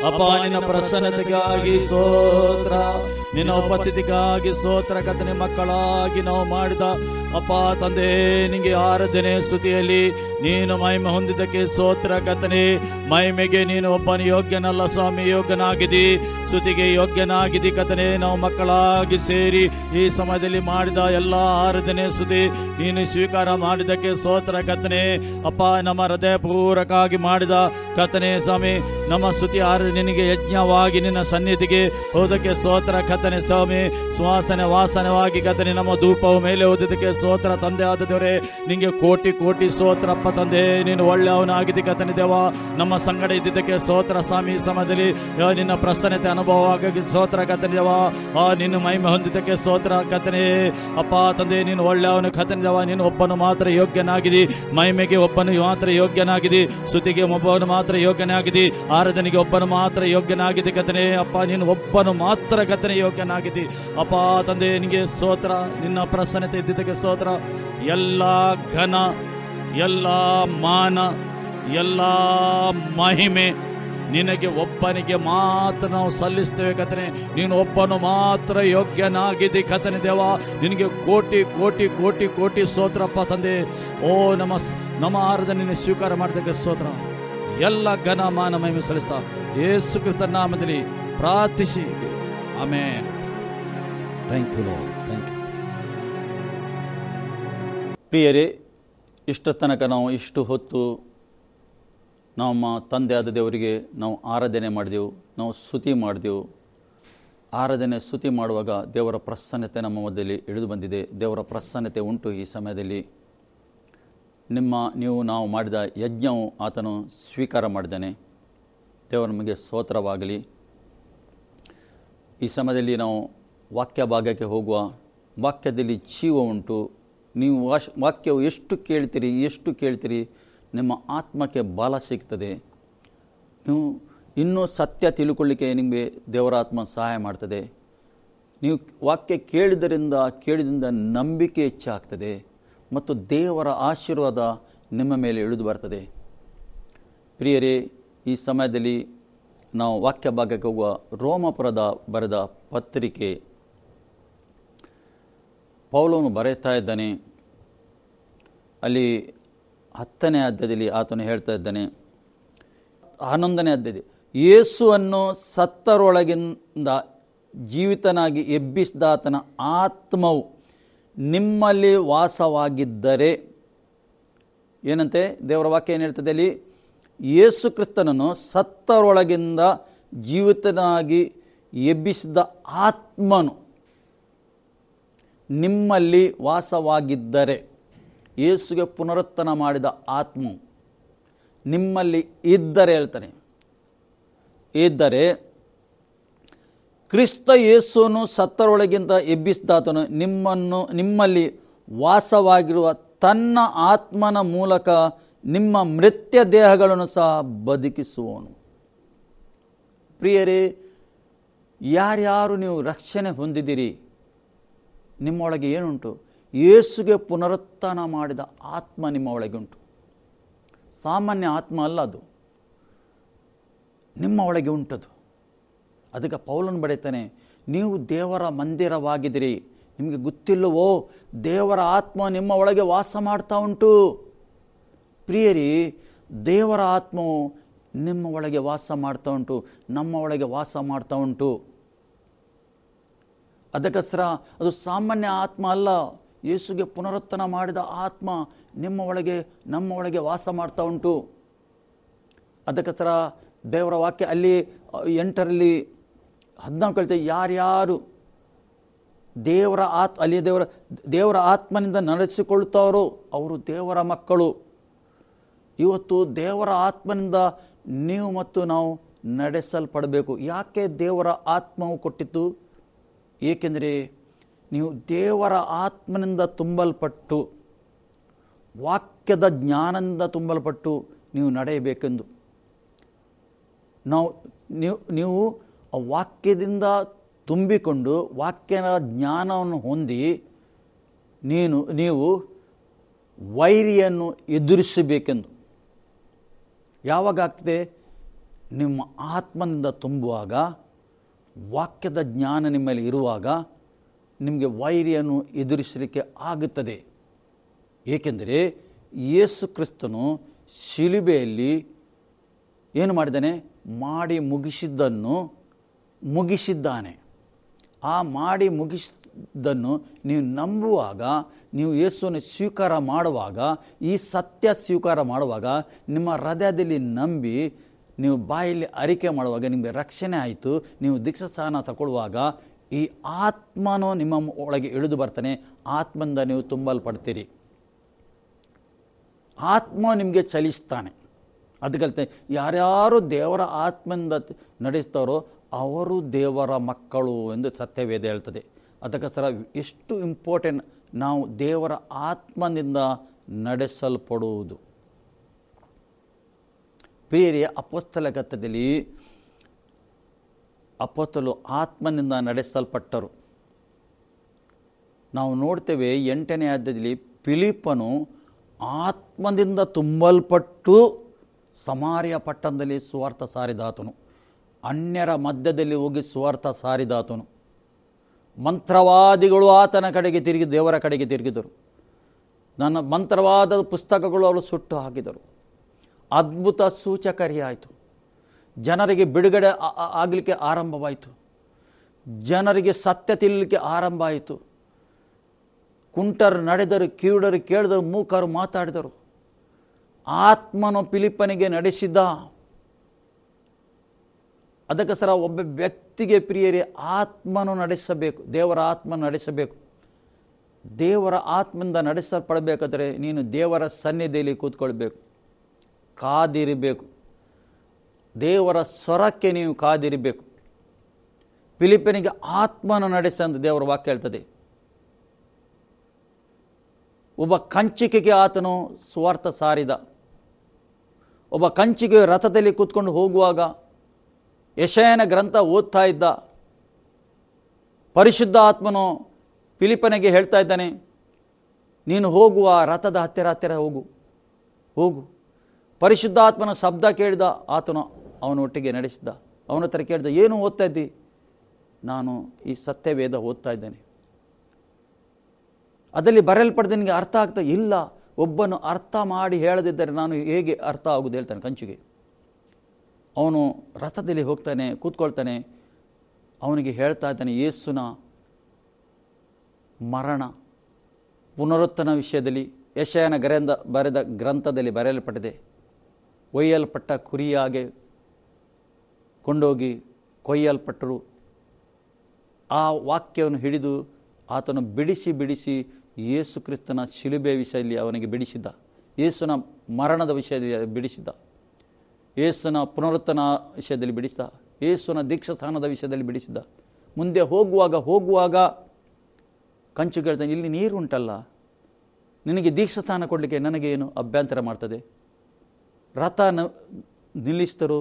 ಅಪ್ಪ, ನಿನ್ನ ಪ್ರಸನ್ನತೆಗಾಗಿ ಸ್ತೋತ್ರ, ನಿನ್ನ ಉಪಸ್ಥಿತಿಗಾಗಿ ಸ್ತೋತ್ರ ಕರ್ತನೆ. ಮಕ್ಕಳಾಗಿ ನಾವು ಮಾಡಿದ ಅಪ್ಪ ತಂದೆ ನಿಂಗೆ ಆರಾಧನೆ ಸ್ತುತಿಯಲ್ಲಿ ನೀನು ಮಹಿಮೆ ಹೊಂದಿದ್ದಕ್ಕೆ ಸ್ತೋತ್ರ ಕರ್ತನೆ. ಮಹಿಮೆಗೆ ನೀನು ಒಬ್ಬನ ಯೋಗ್ಯನಲ್ಲ ಸ್ವಾಮಿ, ಯೋಗ್ಯನಾಗಿದ್ದಿ, ಸ್ತುತಿಗೆ ಯೋಗ್ಯನಾಗಿದ್ದಿ ಕರ್ತನೆ. ನಾವು ಮಕ್ಕಳಾಗಿ ಸೇರಿ ಈ ಸಮಯದಲ್ಲಿ ಮಾಡಿದ ಎಲ್ಲ ಆರಾಧನೆ ಸ್ತುತಿ ನೀನು ಸ್ವೀಕಾರ ಮಾಡಿದ್ದಕ್ಕೆ ಸ್ತೋತ್ರ ಕರ್ತನೆ. ಅಪ್ಪ, ನಮ್ಮ ಹೃದಯಪೂರ್ವಕವಾಗಿ ಮಾಡಿದ ಕರ್ತನೆ ಸ್ವಾಮಿ, ನಮ್ಮ ಸ್ತುತಿ ಆರಾಧನೆ ನಿನಗೆ ಯಜ್ಞವಾಗಿ ನಿನ್ನ ಸನ್ನಿಧಿಗೆ ಹೋದಕ್ಕೆ ಸ್ತೋತ್ರ ಕರ್ತನೆ ಸ್ವಾಮಿ. ಸುವಾಸನೆ ವಾಸನವಾಗಿ ಕರ್ತನೆ ನಮ್ಮ ಧೂಪವು ಮೇಲೆ ಓದಿದ್ದಕ್ಕೆ ಸ್ತೋತ್ರ ತಂದೆ ಆದ ದೇವರೇ. ನಿಂಗೆ ಕೋಟಿ ಕೋಟಿ ಸ್ತೋತ್ರಪ್ಪ ತಂದೆ. ನೀನು ಒಳ್ಳೆಯವನಾಗಿದ್ದ ಕರ್ತನೆ ದೇವ. ನಮ್ಮ ಸಂಗಡ ಇದ್ದಿದ್ದಕ್ಕೆ ಸ್ತೋತ್ರ ಸ್ವಾಮಿ. ಸಮಯದಲ್ಲಿ ನಿನ್ನ ಪ್ರಸನ್ನತೆ ಅನುಭವ ಆಗಿ ಸ್ತೋತ್ರ ಕರ್ತನೆ ದೇವ. ನಿನ್ನ ಮಹಿಮೆ ಹೊಂದಿದ್ದಕ್ಕೆ ಸ್ತೋತ್ರ ಕರ್ತನೆ. ಅಪ್ಪ ತಂದೆ, ನೀನು ಒಳ್ಳೆಯವನು ಕರ್ತನೆ ದೇವ. ನೀನು ಒಬ್ಬನು ಮಾತ್ರ ಯೋಗ್ಯನಾಗಿದ್ದಿ. ಮಹಿಮೆಗೆ ಒಬ್ಬನು ಮಾತ್ರ ಯೋಗ್ಯನಾಗಿದ್ದಿ. ಸ್ತುತಿಗೆ ಒಬ್ಬನು ಮಾತ್ರ ಯೋಗ್ಯನಾಗಿದ್ದಿ. ಆರಾಧನೆಗೆ ಒಬ್ಬನು ಮಾತ್ರ ಯೋಗ್ಯನಾಗಿದೆ ಕರ್ತನೆ. ಅಪ್ಪ, ನೀನು ಒಬ್ಬನು ಮಾತ್ರ ಕರ್ತನೆ ಯೋಗ್ಯನಾಗಿದ್ದಿ. ಅಪ್ಪ ತಂದೆ, ನಿನಗೆ ಸ್ತೋತ್ರ. ನಿನ್ನ ಪ್ರಸನ್ನತೆ ಇದ್ದಿದ್ದಕ್ಕೆ ಸ್ತೋತ್ರ. ಎಲ್ಲ ಘನ, ಎಲ್ಲ ಮಾನ, ಎಲ್ಲ ಮಹಿಮೆ ನಿನಗೆ ಒಬ್ಬನಿಗೆ ಮಾತ್ರ ನಾವು ಸಲ್ಲಿಸ್ತೇವೆ ಕರ್ತನೆ. ನೀನು ಒಬ್ಬನು ಮಾತ್ರ ಯೋಗ್ಯನಾಗಿದ್ದಿ ಕರ್ತನೆ ದೇವ. ನಿನಗೆ ಕೋಟಿ ಕೋಟಿ ಕೋಟಿ ಕೋಟಿ ಸ್ತೋತ್ರಪ್ಪ ತಂದೆ. ಓ ನಮ್ಮ ಆರಾಧನೆ ಸ್ವೀಕಾರ ಮಾಡಿದ್ದಕ್ಕೆ ಸ್ತೋತ್ರ. ಎಲ್ಲ ಘನ ಮಾನ ಮಹಿಮೆ ಸಲ್ಲಿಸ್ತಾ ಯೇಸು ಕ್ರಿಸ್ತನ ನಾಮದಲ್ಲಿ ಪ್ರಾರ್ಥಿಸಿ, amen. Thank you lord, thank you. ಪ್ರಿಯರೇ, ಇಷ್ಟ ತನಕ ನಾವು ಇಷ್ಟು ಹೊತ್ತು ನಮ್ಮ ತಂದೆಯಾದ ದೇವರಿಗೆ ನಾವು ಆರಾಧನೆ ಮಾಡಿದೆವು, ನಾವು ಸ್ತುತಿ ಮಾಡಿದೆವು. ಆರಾಧನೆ ಸ್ತುತಿ ಮಾಡುವಾಗ ದೇವರ ಪ್ರಸನ್ನತೆ ನಮ್ಮ ಮಧ್ಯದಲ್ಲಿ ಇಳಿದು ಬಂದಿದೆ. ದೇವರ ಪ್ರಸನ್ನತೆ ಉಂಟು ಈ ಸಮಯದಲ್ಲಿ. ನೀವು ನಾವು ಮಾಡಿದ ಯಜ್ಞವು ಆತನು ಸ್ವೀಕಾರ ಮಾಡಿದ್ದಾನೆ. ದೇವರು ನಮಗೆ ಸ್ತೋತ್ರವಾಗಲಿ. ಈ ಸಮಯದಲ್ಲಿ ನಾವು ವಾಕ್ಯ ಭಾಗಕ್ಕೆ ಹೋಗುವ. ವಾಕ್ಯದಲ್ಲಿ ಜೀವ ಉಂಟು. ನೀವು ವಾಕ್ಯವು ಎಷ್ಟು ಕೇಳ್ತೀರಿ ನಿಮ್ಮ ಆತ್ಮಕ್ಕೆ ಬಲ ಸಿಗ್ತದೆ. ನೀವು ಇನ್ನೂ ಸತ್ಯ ತಿಳ್ಕೊಳ್ಳಿಕ್ಕೆ ನಿಮಗೆ ದೇವರ ಆತ್ಮ ಸಹಾಯ ಮಾಡ್ತದೆ. ನೀವು ವಾಕ್ಯ ಕೇಳಿದಿಂದ ನಂಬಿಕೆ ಹೆಚ್ಚಾಗ್ತದೆ ಮತ್ತು ದೇವರ ಆಶೀರ್ವಾದ ನಿಮ್ಮ ಮೇಲೆ ಇಳಿದು ಬರ್ತದೆ. ಪ್ರಿಯರೇ, ಈ ಸಮಯದಲ್ಲಿ ನಾವು ವಾಕ್ಯ ಭಾಗಕ್ಕೆ ಹೋಗುವ. ರೋಮಪುರದ ಬರೆದ ಪತ್ರಿಕೆ ಪೌಲನು ಬರೆಯುತ್ತಾ ಇದ್ದಾನೆ. ಅಲ್ಲಿ 10ನೇ ಅಧ್ಯಾಯದಲ್ಲಿ ಆತನು ಹೇಳ್ತಾ ಇದ್ದಾನೆ. 11ನೇ ಅಧ್ಯಾಯ, ಯೇಸುವನ್ನು ಸತ್ತರೊಳಗಿಂದ ಜೀವಿತನಾಗಿ ಎಬ್ಬಿಸಿದಾತನ ಆತ್ಮವು ನಿಮ್ಮಲ್ಲಿ ವಾಸವಾಗಿದ್ದರೆ. ಏನಂತೆ ದೇವರ ವಾಕ್ಯ ಏನು ಹೇಳ್ತದೆ ಅಲ್ಲಿ? ಯೇಸು ಕ್ರಿಸ್ತನನ್ನು ಸತ್ತರೊಳಗಿಂದ ಜೀವಿತನಾಗಿ ಎಬ್ಬಿಸಿದ ಆತ್ಮನು ನಿಮ್ಮಲ್ಲಿ ವಾಸವಾಗಿದ್ದರೆ, ಯೇಸುಗೆ ಪುನರುತ್ಥಾನ ಮಾಡಿದ ಆತ್ಮ ನಿಮ್ಮಲ್ಲಿ ಇದ್ದರೆ ಹೇಳ್ತಾನೆ. ಇದ್ದರೆ ಕ್ರಿಸ್ತ ಯೇಸುವನ್ನು ಸತ್ತರೊಳಗಿಂತ ಎಬ್ಬಿಸಿದಾತನು ನಿಮ್ಮಲ್ಲಿ ವಾಸವಾಗಿರುವ ತನ್ನ ಆತ್ಮನ ಮೂಲಕ ನಿಮ್ಮ ಮೃತ್ಯ ದೇಹಗಳನ್ನು ಸಹ ಬದುಕಿಸುವನು. ಪ್ರಿಯರೇ, ಯಾರ್ಯಾರು ನೀವು ರಕ್ಷಣೆ ಹೊಂದಿದ್ದೀರಿ, ನಿಮ್ಮೊಳಗೆ ಏನುಂಟು? ಯೇಸುಗೆ ಪುನರುತ್ಥಾನ ಮಾಡಿದ ಆತ್ಮ ನಿಮ್ಮ ಒಳಗೆ ಉಂಟು. ಸಾಮಾನ್ಯ ಆತ್ಮ ಅಲ್ಲ, ಅದು ನಿಮ್ಮ ಒಳಗೆ ಉಂಟದು. ಅದಕ್ಕೆ ಪೌಲನು ಬರೀತಾನೆ, ನೀವು ದೇವರ ಮಂದಿರವಾಗಿದ್ದೀರಿ. ನಿಮಗೆ ಗೊತ್ತಿಲ್ಲವೋ, ದೇವರ ಆತ್ಮ ನಿಮ್ಮ ಒಳಗೆ ವಾಸ ಮಾಡ್ತಾ ಉಂಟು. ಪ್ರಿಯರಿ, ದೇವರ ಆತ್ಮವು ನಿಮ್ಮ ಒಳಗೆ ವಾಸ ಮಾಡ್ತಾ ಉಂಟು, ನಮ್ಮ ಒಳಗೆ ವಾಸ ಮಾಡ್ತಾ ಉಂಟು. ಅದಕ್ಕೋಸ್ಕರ ಅದು ಸಾಮಾನ್ಯ ಆತ್ಮ ಅಲ್ಲ, ಯೇಸುಗೆ ಪುನರುತ್ಥಾನ ಮಾಡಿದ ಆತ್ಮ ನಿಮ್ಮ ಒಳಗೆ, ನಮ್ಮ ಒಳಗೆ ವಾಸ ಮಾಡ್ತಾ ಉಂಟು. ಅದಕ್ಕೋಸ್ಕರ ದೇವರ ವಾಕ್ಯ ಅಲ್ಲಿ 8ರಲ್ಲಿ 14 ಹೇಳ್ತೇವೆ, ಯಾರ್ಯಾರು ಅಲ್ಲಿ ದೇವರ ಆತ್ಮನಿಂದ ನಡೆಸಿಕೊಳ್ತಾರೋ ಅವರು ದೇವರ ಮಕ್ಕಳು. ಇವತ್ತು ದೇವರ ಆತ್ಮನಿಂದ ನೀವು ಮತ್ತು ನಾವು ನಡೆಸಲ್ಪಡಬೇಕು. ಯಾಕೆ ದೇವರ ಆತ್ಮವು ಕೊಟ್ಟಿತ್ತು? ಏಕೆಂದರೆ ನೀವು ದೇವರ ಆತ್ಮನಿಂದ ತುಂಬಲ್ಪಟ್ಟು, ವಾಕ್ಯದ ಜ್ಞಾನದಿಂದ ತುಂಬಲ್ಪಟ್ಟು ನೀವು ನಡೆಯಬೇಕೆಂದು. ನೀವು ಆ ವಾಕ್ಯದಿಂದ ತುಂಬಿಕೊಂಡು ವಾಕ್ಯದ ಜ್ಞಾನವನ್ನು ಹೊಂದಿ ನೀವು ವೈರಿಯನ್ನು ಎದುರಿಸಬೇಕೆಂದು. ಯಾವಾಗ ಆಗ್ತದೆ? ನಿಮ್ಮ ಆತ್ಮನಿಂದ ತುಂಬುವಾಗ, ವಾಕ್ಯದ ಜ್ಞಾನ ನಿಮ್ಮಲ್ಲಿ ಇರುವಾಗ ನಿಮಗೆ ವೈರಿಯನ್ನು ಎದುರಿಸಲಿಕ್ಕೆ ಆಗುತ್ತದೆ. ಏಕೆಂದರೆ ಯೇಸು ಕ್ರಿಸ್ತನು ಶಿಲುಬೆಯಲ್ಲಿ ಏನು ಮಾಡಿದ್ದಾನೆ? ಮಾಡಿ ಮುಗಿಸಿದ್ದನ್ನು ಮುಗಿಸಿದ್ದಾನೆ. ಆ ಮಾಡಿ ಮುಗಿಸಿದ್ದನ್ನು ನೀವು ನಂಬುವಾಗ, ನೀವು ಯೇಸುವನ್ನು ಸ್ವೀಕಾರ ಮಾಡುವಾಗ, ಈ ಸತ್ಯ ಸ್ವೀಕಾರ ಮಾಡುವಾಗ, ನಿಮ್ಮ ಹೃದಯದಲ್ಲಿ ನಂಬಿ ನೀವು ಬಾಯಲ್ಲಿ ಅರಿಕೆ ಮಾಡುವಾಗ ನಿಮಗೆ ರಕ್ಷಣೆ ಆಯಿತು. ನೀವು ದೀಕ್ಷಾಸ್ನಾನ ತಗೊಳ್ಳುವಾಗ ಈ ಆತ್ಮನು ನಿಮ್ಮ ಒಳಗೆ ಇಳಿದು ಬರ್ತಾನೆ. ಆತ್ಮದಿಂದ ನೀವು ತುಂಬಲ್ಪಡ್ತೀರಿ. ಆತ್ಮ ನಿಮಗೆ ಚಲಿಸ್ತಾನೆ. ಅದಕ್ಕೆ ಯಾರ್ಯಾರು ದೇವರ ಆತ್ಮದಿಂದ ನಡೆಸ್ತಾರೋ ಅವರು ದೇವರ ಮಕ್ಕಳು ಎಂದು ಸತ್ಯವೇದ ಹೇಳ್ತದೆ. ಅದಕ್ಕೋಸ್ಕರ ಎಷ್ಟು ಇಂಪಾರ್ಟೆಂಟ್ ನಾವು ದೇವರ ಆತ್ಮನಿಂದ ನಡೆಸಲ್ಪಡುವುದು. ಪ್ರಿಯರೇ, ಅಪೊಸ್ತಲ ಕಥೆಯಲ್ಲಿ ಅಪೊಸ್ತಲರು ಆತ್ಮನಿಂದ ನಡೆಸಲ್ಪಟ್ಟರು. ನಾವು ನೋಡ್ತೇವೆ 8ನೇ ಅಧ್ಯಾಯದಲ್ಲಿ ಫಿಲಿಪ್ಪನು ಆತ್ಮದಿಂದ ತುಂಬಲ್ಪಟ್ಟು ಸಮಾರ್ಯ ಪಟ್ಟಣದಲ್ಲಿ ಸುವಾರ್ಥ ಸಾರಿದಾತನು. ಅನ್ಯರ ಮಧ್ಯದಲ್ಲಿ ಹೋಗಿ ಸುವಾರ್ಥ ಸಾರಿದಾತನು. ಮಂತ್ರವಾದಿಗಳು ಆತನ ಕಡೆಗೆ ತಿರುಗಿ ದೇವರ ಕಡೆಗೆ ತಿರುಗಿದರು. ನನ್ನ ಮಂತ್ರವಾದ ಪುಸ್ತಕಗಳು ಅವರು ಸುಟ್ಟು ಹಾಕಿದರು. ಅದ್ಭುತ ಸೂಚಕರಿಯಾಯಿತು. ಜನರಿಗೆ ಬಿಡುಗಡೆ ಆಗಲಿಕ್ಕೆ ಆರಂಭವಾಯಿತು. ಜನರಿಗೆ ಸತ್ಯ ತಿಳಿಲಿಕ್ಕೆ ಆರಂಭ ಆಯಿತು. ಕುಂಟರು ನಡೆದರು, ಕಿವುಡರು ಕೇಳಿದರು, ಮೂಕರು ಮಾತಾಡಿದರು. ಆತ್ಮನು ಫಿಲಿಪ್ಪನಿಗೆ ನಡೆಸಿದ್ದ. ಅದಕ್ಕೋಸ್ಕರ ಒಬ್ಬ ವ್ಯಕ್ತಿಗೆ ಪ್ರಿಯರೇ ಆತ್ಮನು ನಡೆಸಬೇಕು, ದೇವರ ಆತ್ಮನು ನಡೆಸಬೇಕು. ದೇವರ ಆತ್ಮದಿಂದ ನಡೆಸಲ್ಪಡಬೇಕಾದರೆ ನೀನು ದೇವರ ಸನ್ನಿಧಿಯಲ್ಲಿ ಕೂತ್ಕೊಳ್ಬೇಕು, ಕಾದಿರಬೇಕು. ದೇವರ ಸ್ವರಕ್ಕೆ ನೀವು ಕಾದಿರಬೇಕು. ಫಿಲಿಪ್ಪನಿಗೆ ಆತ್ಮನು ನಡೆಸಂದು ದೇವರ ವಾಕ್ಯ ಹೇಳ್ತದೆ. ಒಬ್ಬ ಕಂಚಿಕೆಗೆ ಆತನು ಸುವಾರ್ಥ ಸಾರಿದ. ಒಬ್ಬ ಕಂಚಿಗೆ ರಥದಲ್ಲಿ ಕೂತ್ಕೊಂಡು ಹೋಗುವಾಗ ಯೆಶಾಯನ ಗ್ರಂಥ ಓದ್ತಾ ಇದ್ದ. ಪರಿಶುದ್ಧ ಆತ್ಮನು ಫಿಲಿಪ್ಪನಿಗೆ ಹೇಳ್ತಾ ಇದ್ದಾನೆ, ನೀನು ಹೋಗುವ ರಥದ ಹತ್ತಿರ ಹೋಗು. ಪರಿಶುದ್ಧಾತ್ಮನ ಶಬ್ದ ಕೇಳಿದ ಆತನು ಅವನೊಟ್ಟಿಗೆ ನಡೆಸಿದ. ಅವನ ಹತ್ರ ಕೇಳಿದ, ಏನು ಓದ್ತಾ ಇದ್ದಿ? ನಾನು ಈ ಸತ್ಯವೇದ ಓದ್ತಾ ಇದ್ದೇನೆ. ಅದರಲ್ಲಿ ಬರೆಯಲ್ಪಡ್ದ ನಿನಗೆ ಅರ್ಥ ಆಗ್ತಾ ಇಲ್ಲ. ಒಬ್ಬನು ಅರ್ಥ ಮಾಡಿ ಹೇಳದಿದ್ದರೆ ನಾನು ಹೇಗೆ ಅರ್ಥ ಆಗುವುದು ಹೇಳ್ತಾನೆ ಕಂಚಿಗೆ. ಅವನು ರಥದಲ್ಲಿ ಹೋಗ್ತಾನೆ, ಕೂತ್ಕೊಳ್ತಾನೆ. ಅವನಿಗೆ ಹೇಳ್ತಾ ಇದ್ದಾನೆ ಯೇಸುನ ಮರಣ ಪುನರುತ್ಥಾನ ವಿಷಯದಲ್ಲಿ ಯೆಶಾಯನ ಬರೆದ ಗ್ರಂಥದಲ್ಲಿ ಬರೆಯಲ್ಪಟ್ಟಿದೆ. ಒಯ್ಯಲ್ಪಟ್ಟ ಕುರಿಯಾಗೆ ಕೊಂಡೋಗಿ ಕೊಯ್ಯಲ್ಪಟ್ಟರು. ಆ ವಾಕ್ಯವನ್ನು ಹಿಡಿದು ಆತನು ಬಿಡಿಸಿ ಯೇಸು ಕ್ರಿಸ್ತನ ಶಿಲುಬೆ ವಿಷಯದಲ್ಲಿ ಅವನಿಗೆ ಬಿಡಿಸಿದ್ದ. ಯೇಸುನ ಮರಣದ ವಿಷಯದಲ್ಲಿ ಬಿಡಿಸಿದ್ದ. ಯೇಸುನ ಪುನರುತ್ಥಾನ ವಿಷಯದಲ್ಲಿ ಬಿಡಿಸಿದ. ಯೇಸುನ ದೀಕ್ಷಾಸ್ನಾನದ ವಿಷಯದಲ್ಲಿ ಬಿಡಿಸಿದ್ದ. ಮುಂದೆ ಹೋಗುವಾಗ ಕಂಚು ಕೇಳ್ತಾನೆ, ಇಲ್ಲಿ ನೀರು ಉಂಟಲ್ಲ, ನಿನಗೆ ದೀಕ್ಷಾಸ್ನಾನ ಕೊಡಲಿಕ್ಕೆ ನನಗೇನು ಅಭ್ಯಂತರ ಮಾಡ್ತದೆ? ರಥ ನಿಲ್ಲಿಸಿದರು.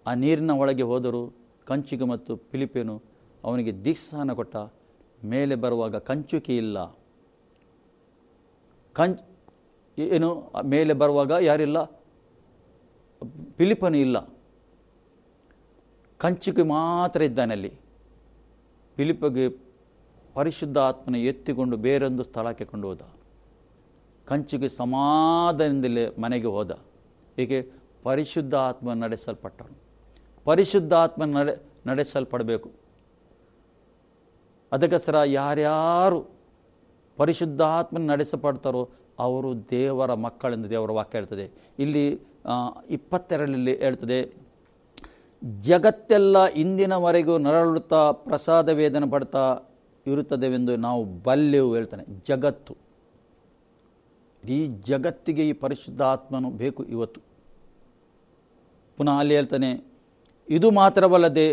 ಆ ನೀರಿನ ಒಳಗೆ ಹೋದರು. ಕಂಚುಗೆ ಮತ್ತು ಫಿಲಿಪ್ಪನು ಅವನಿಗೆ ದೀಕ್ಷಾಸ್ನಾನ ಕೊಟ್ಟ. ಮೇಲೆ ಬರುವಾಗ ಕಂಚುಕಿ ಇಲ್ಲ, ಏನು ಮೇಲೆ ಬರುವಾಗ ಯಾರಿಲ್ಲ, ಫಿಲಿಪ್ಪನು ಇಲ್ಲ, ಕಂಚುಕಿ ಮಾತ್ರ ಇದ್ದಾನಲ್ಲಿ. ಫಿಲಿಪ್ಪಗೆ ಪರಿಶುದ್ಧ ಆತ್ಮನ ಎತ್ತಿಕೊಂಡು ಬೇರೊಂದು ಸ್ಥಳಕ್ಕೆ ಕೊಂಡು ಹೋದ. ಕಂಚುಕಿ ಸಮಾಧಾನದಲ್ಲೇ ಮನೆಗೆ ಹೋದ. ಹೀಗೆ ಪರಿಶುದ್ಧ ಆತ್ಮ ನಡೆಸಲ್ಪಟ್ಟನು. ಪರಿಶುದ್ಧ ಆತ್ಮ ನಡೆಸಲ್ಪಡಬೇಕು. ಅದಕ್ಕೋಸ್ಕರ ಯಾರ್ಯಾರು ಪರಿಶುದ್ಧ ಆತ್ಮನ ನಡೆಸಲ್ಪಡ್ತಾರೋ ಅವರು ದೇವರ ಮಕ್ಕಳೆಂದು ದೇವರ ವಾಕ್ಯ ಹೇಳ್ತದೆ. ಇಲ್ಲಿ 22ರಲ್ಲಿ ಹೇಳ್ತದೆ, ಜಗತ್ತೆಲ್ಲ ಇಂದಿನವರೆಗೂ ನರಳುತ್ತಾ ಪ್ರಸಾದ ವೇದನೆ ಪಡ್ತಾ ಇರುತ್ತದೆವೆಂದು ನಾವು ಬಲ್ಲೆವು ಹೇಳ್ತಾನೆ. ಜಗತ್ತು, ಈ ಜಗತ್ತಿಗೆ ಈ ಪರಿಶುದ್ಧ ಆತ್ಮನು ಬೇಕು ಇವತ್ತು. ಪುನಃ ಅಲ್ಲಿ ಹೇಳ್ತಾನೆ, ಇದು ಮಾತ್ರವಲ್ಲದೆ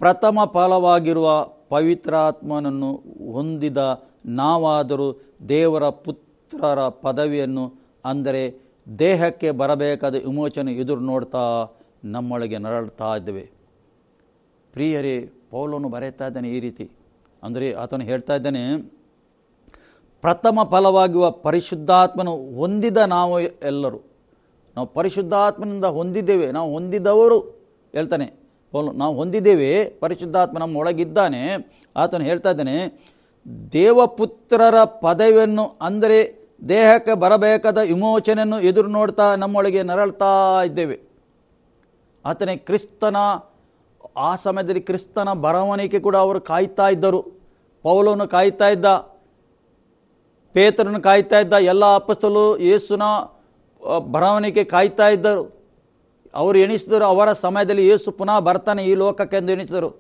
ಪ್ರಥಮ ಫಲವಾಗಿರುವ ಪವಿತ್ರಾತ್ಮನನ್ನು ಹೊಂದಿದ ನಾವಾದರೂ ದೇವರ ಪುತ್ರರ ಪದವಿಯನ್ನು, ಅಂದರೆ ದೇಹಕ್ಕೆ ಬರಬೇಕಾದ ವಿಮೋಚನೆ ಎದುರು ನೋಡ್ತಾ ನಮ್ಮೊಳಗೆ ನರಳುತ್ತಾ ಇದ್ದೇವೆ. ಪ್ರಿಯರೇ, ಪೌಲನು ಬರೆಯುತ್ತಾ ಇದ್ದಾನೆ ಈ ರೀತಿ. ಅಂದರೆ ಆತನು ಹೇಳ್ತಾ ಇದ್ದಾನೆ, ಪ್ರಥಮ ಫಲವಾಗಿರುವ ಪರಿಶುದ್ಧಾತ್ಮನು ಹೊಂದಿದ ನಾವು ಎಲ್ಲರೂ, ನಾವು ಪರಿಶುದ್ಧಾತ್ಮನಿಂದ ಹೊಂದಿದ್ದೇವೆ, ನಾವು ಹೊಂದಿದವರು ಹೇಳ್ತಾನೆ ಪೌಲ. ನಾವು ಹೊಂದಿದ್ದೇವೆ, ಪರಿಶುದ್ಧಾತ್ಮ ನಮ್ಮ ಒಳಗಿದ್ದಾನೆ. ಆತನು ಹೇಳ್ತಾ ಇದ್ದಾನೆ, ದೇವಪುತ್ರರ ಪದವಿಯನ್ನು, ಅಂದರೆ ದೇಹಕ್ಕೆ ಬರಬೇಕಾದ ವಿಮೋಚನೆಯನ್ನು ಎದುರು ನೋಡ್ತಾ ನಮ್ಮೊಳಗೆ ನರಳ್ತಾ ಇದ್ದೇವೆ. ಆತನೇ ಕ್ರಿಸ್ತನ, ಆ ಸಮಯದಲ್ಲಿ ಕ್ರಿಸ್ತನ ಬರವಣಿಗೆ ಕೂಡ ಅವರು ಕಾಯ್ತಾ ಇದ್ದರು. ಪೌಲನು ಕಾಯ್ತಾ ಇದ್ದ, ಪೇತ್ರನು ಕಾಯ್ತಾ ಇದ್ದ, ಎಲ್ಲ ಅಪೊಸ್ತಲರು ಯೇಸುನ ಬರವಣಿಗೆ ಕಾಯ್ತಾ ಇದ್ದರು. ಅವರು ಎಣಿಸಿದರು ಅವರ ಸಮಯದಲ್ಲಿ ಯೇಸು ಪುನಃ ಬರ್ತಾನೆ ಈ ಲೋಕಕ್ಕೆ ಎಂದು ಎಣಿಸಿದರು.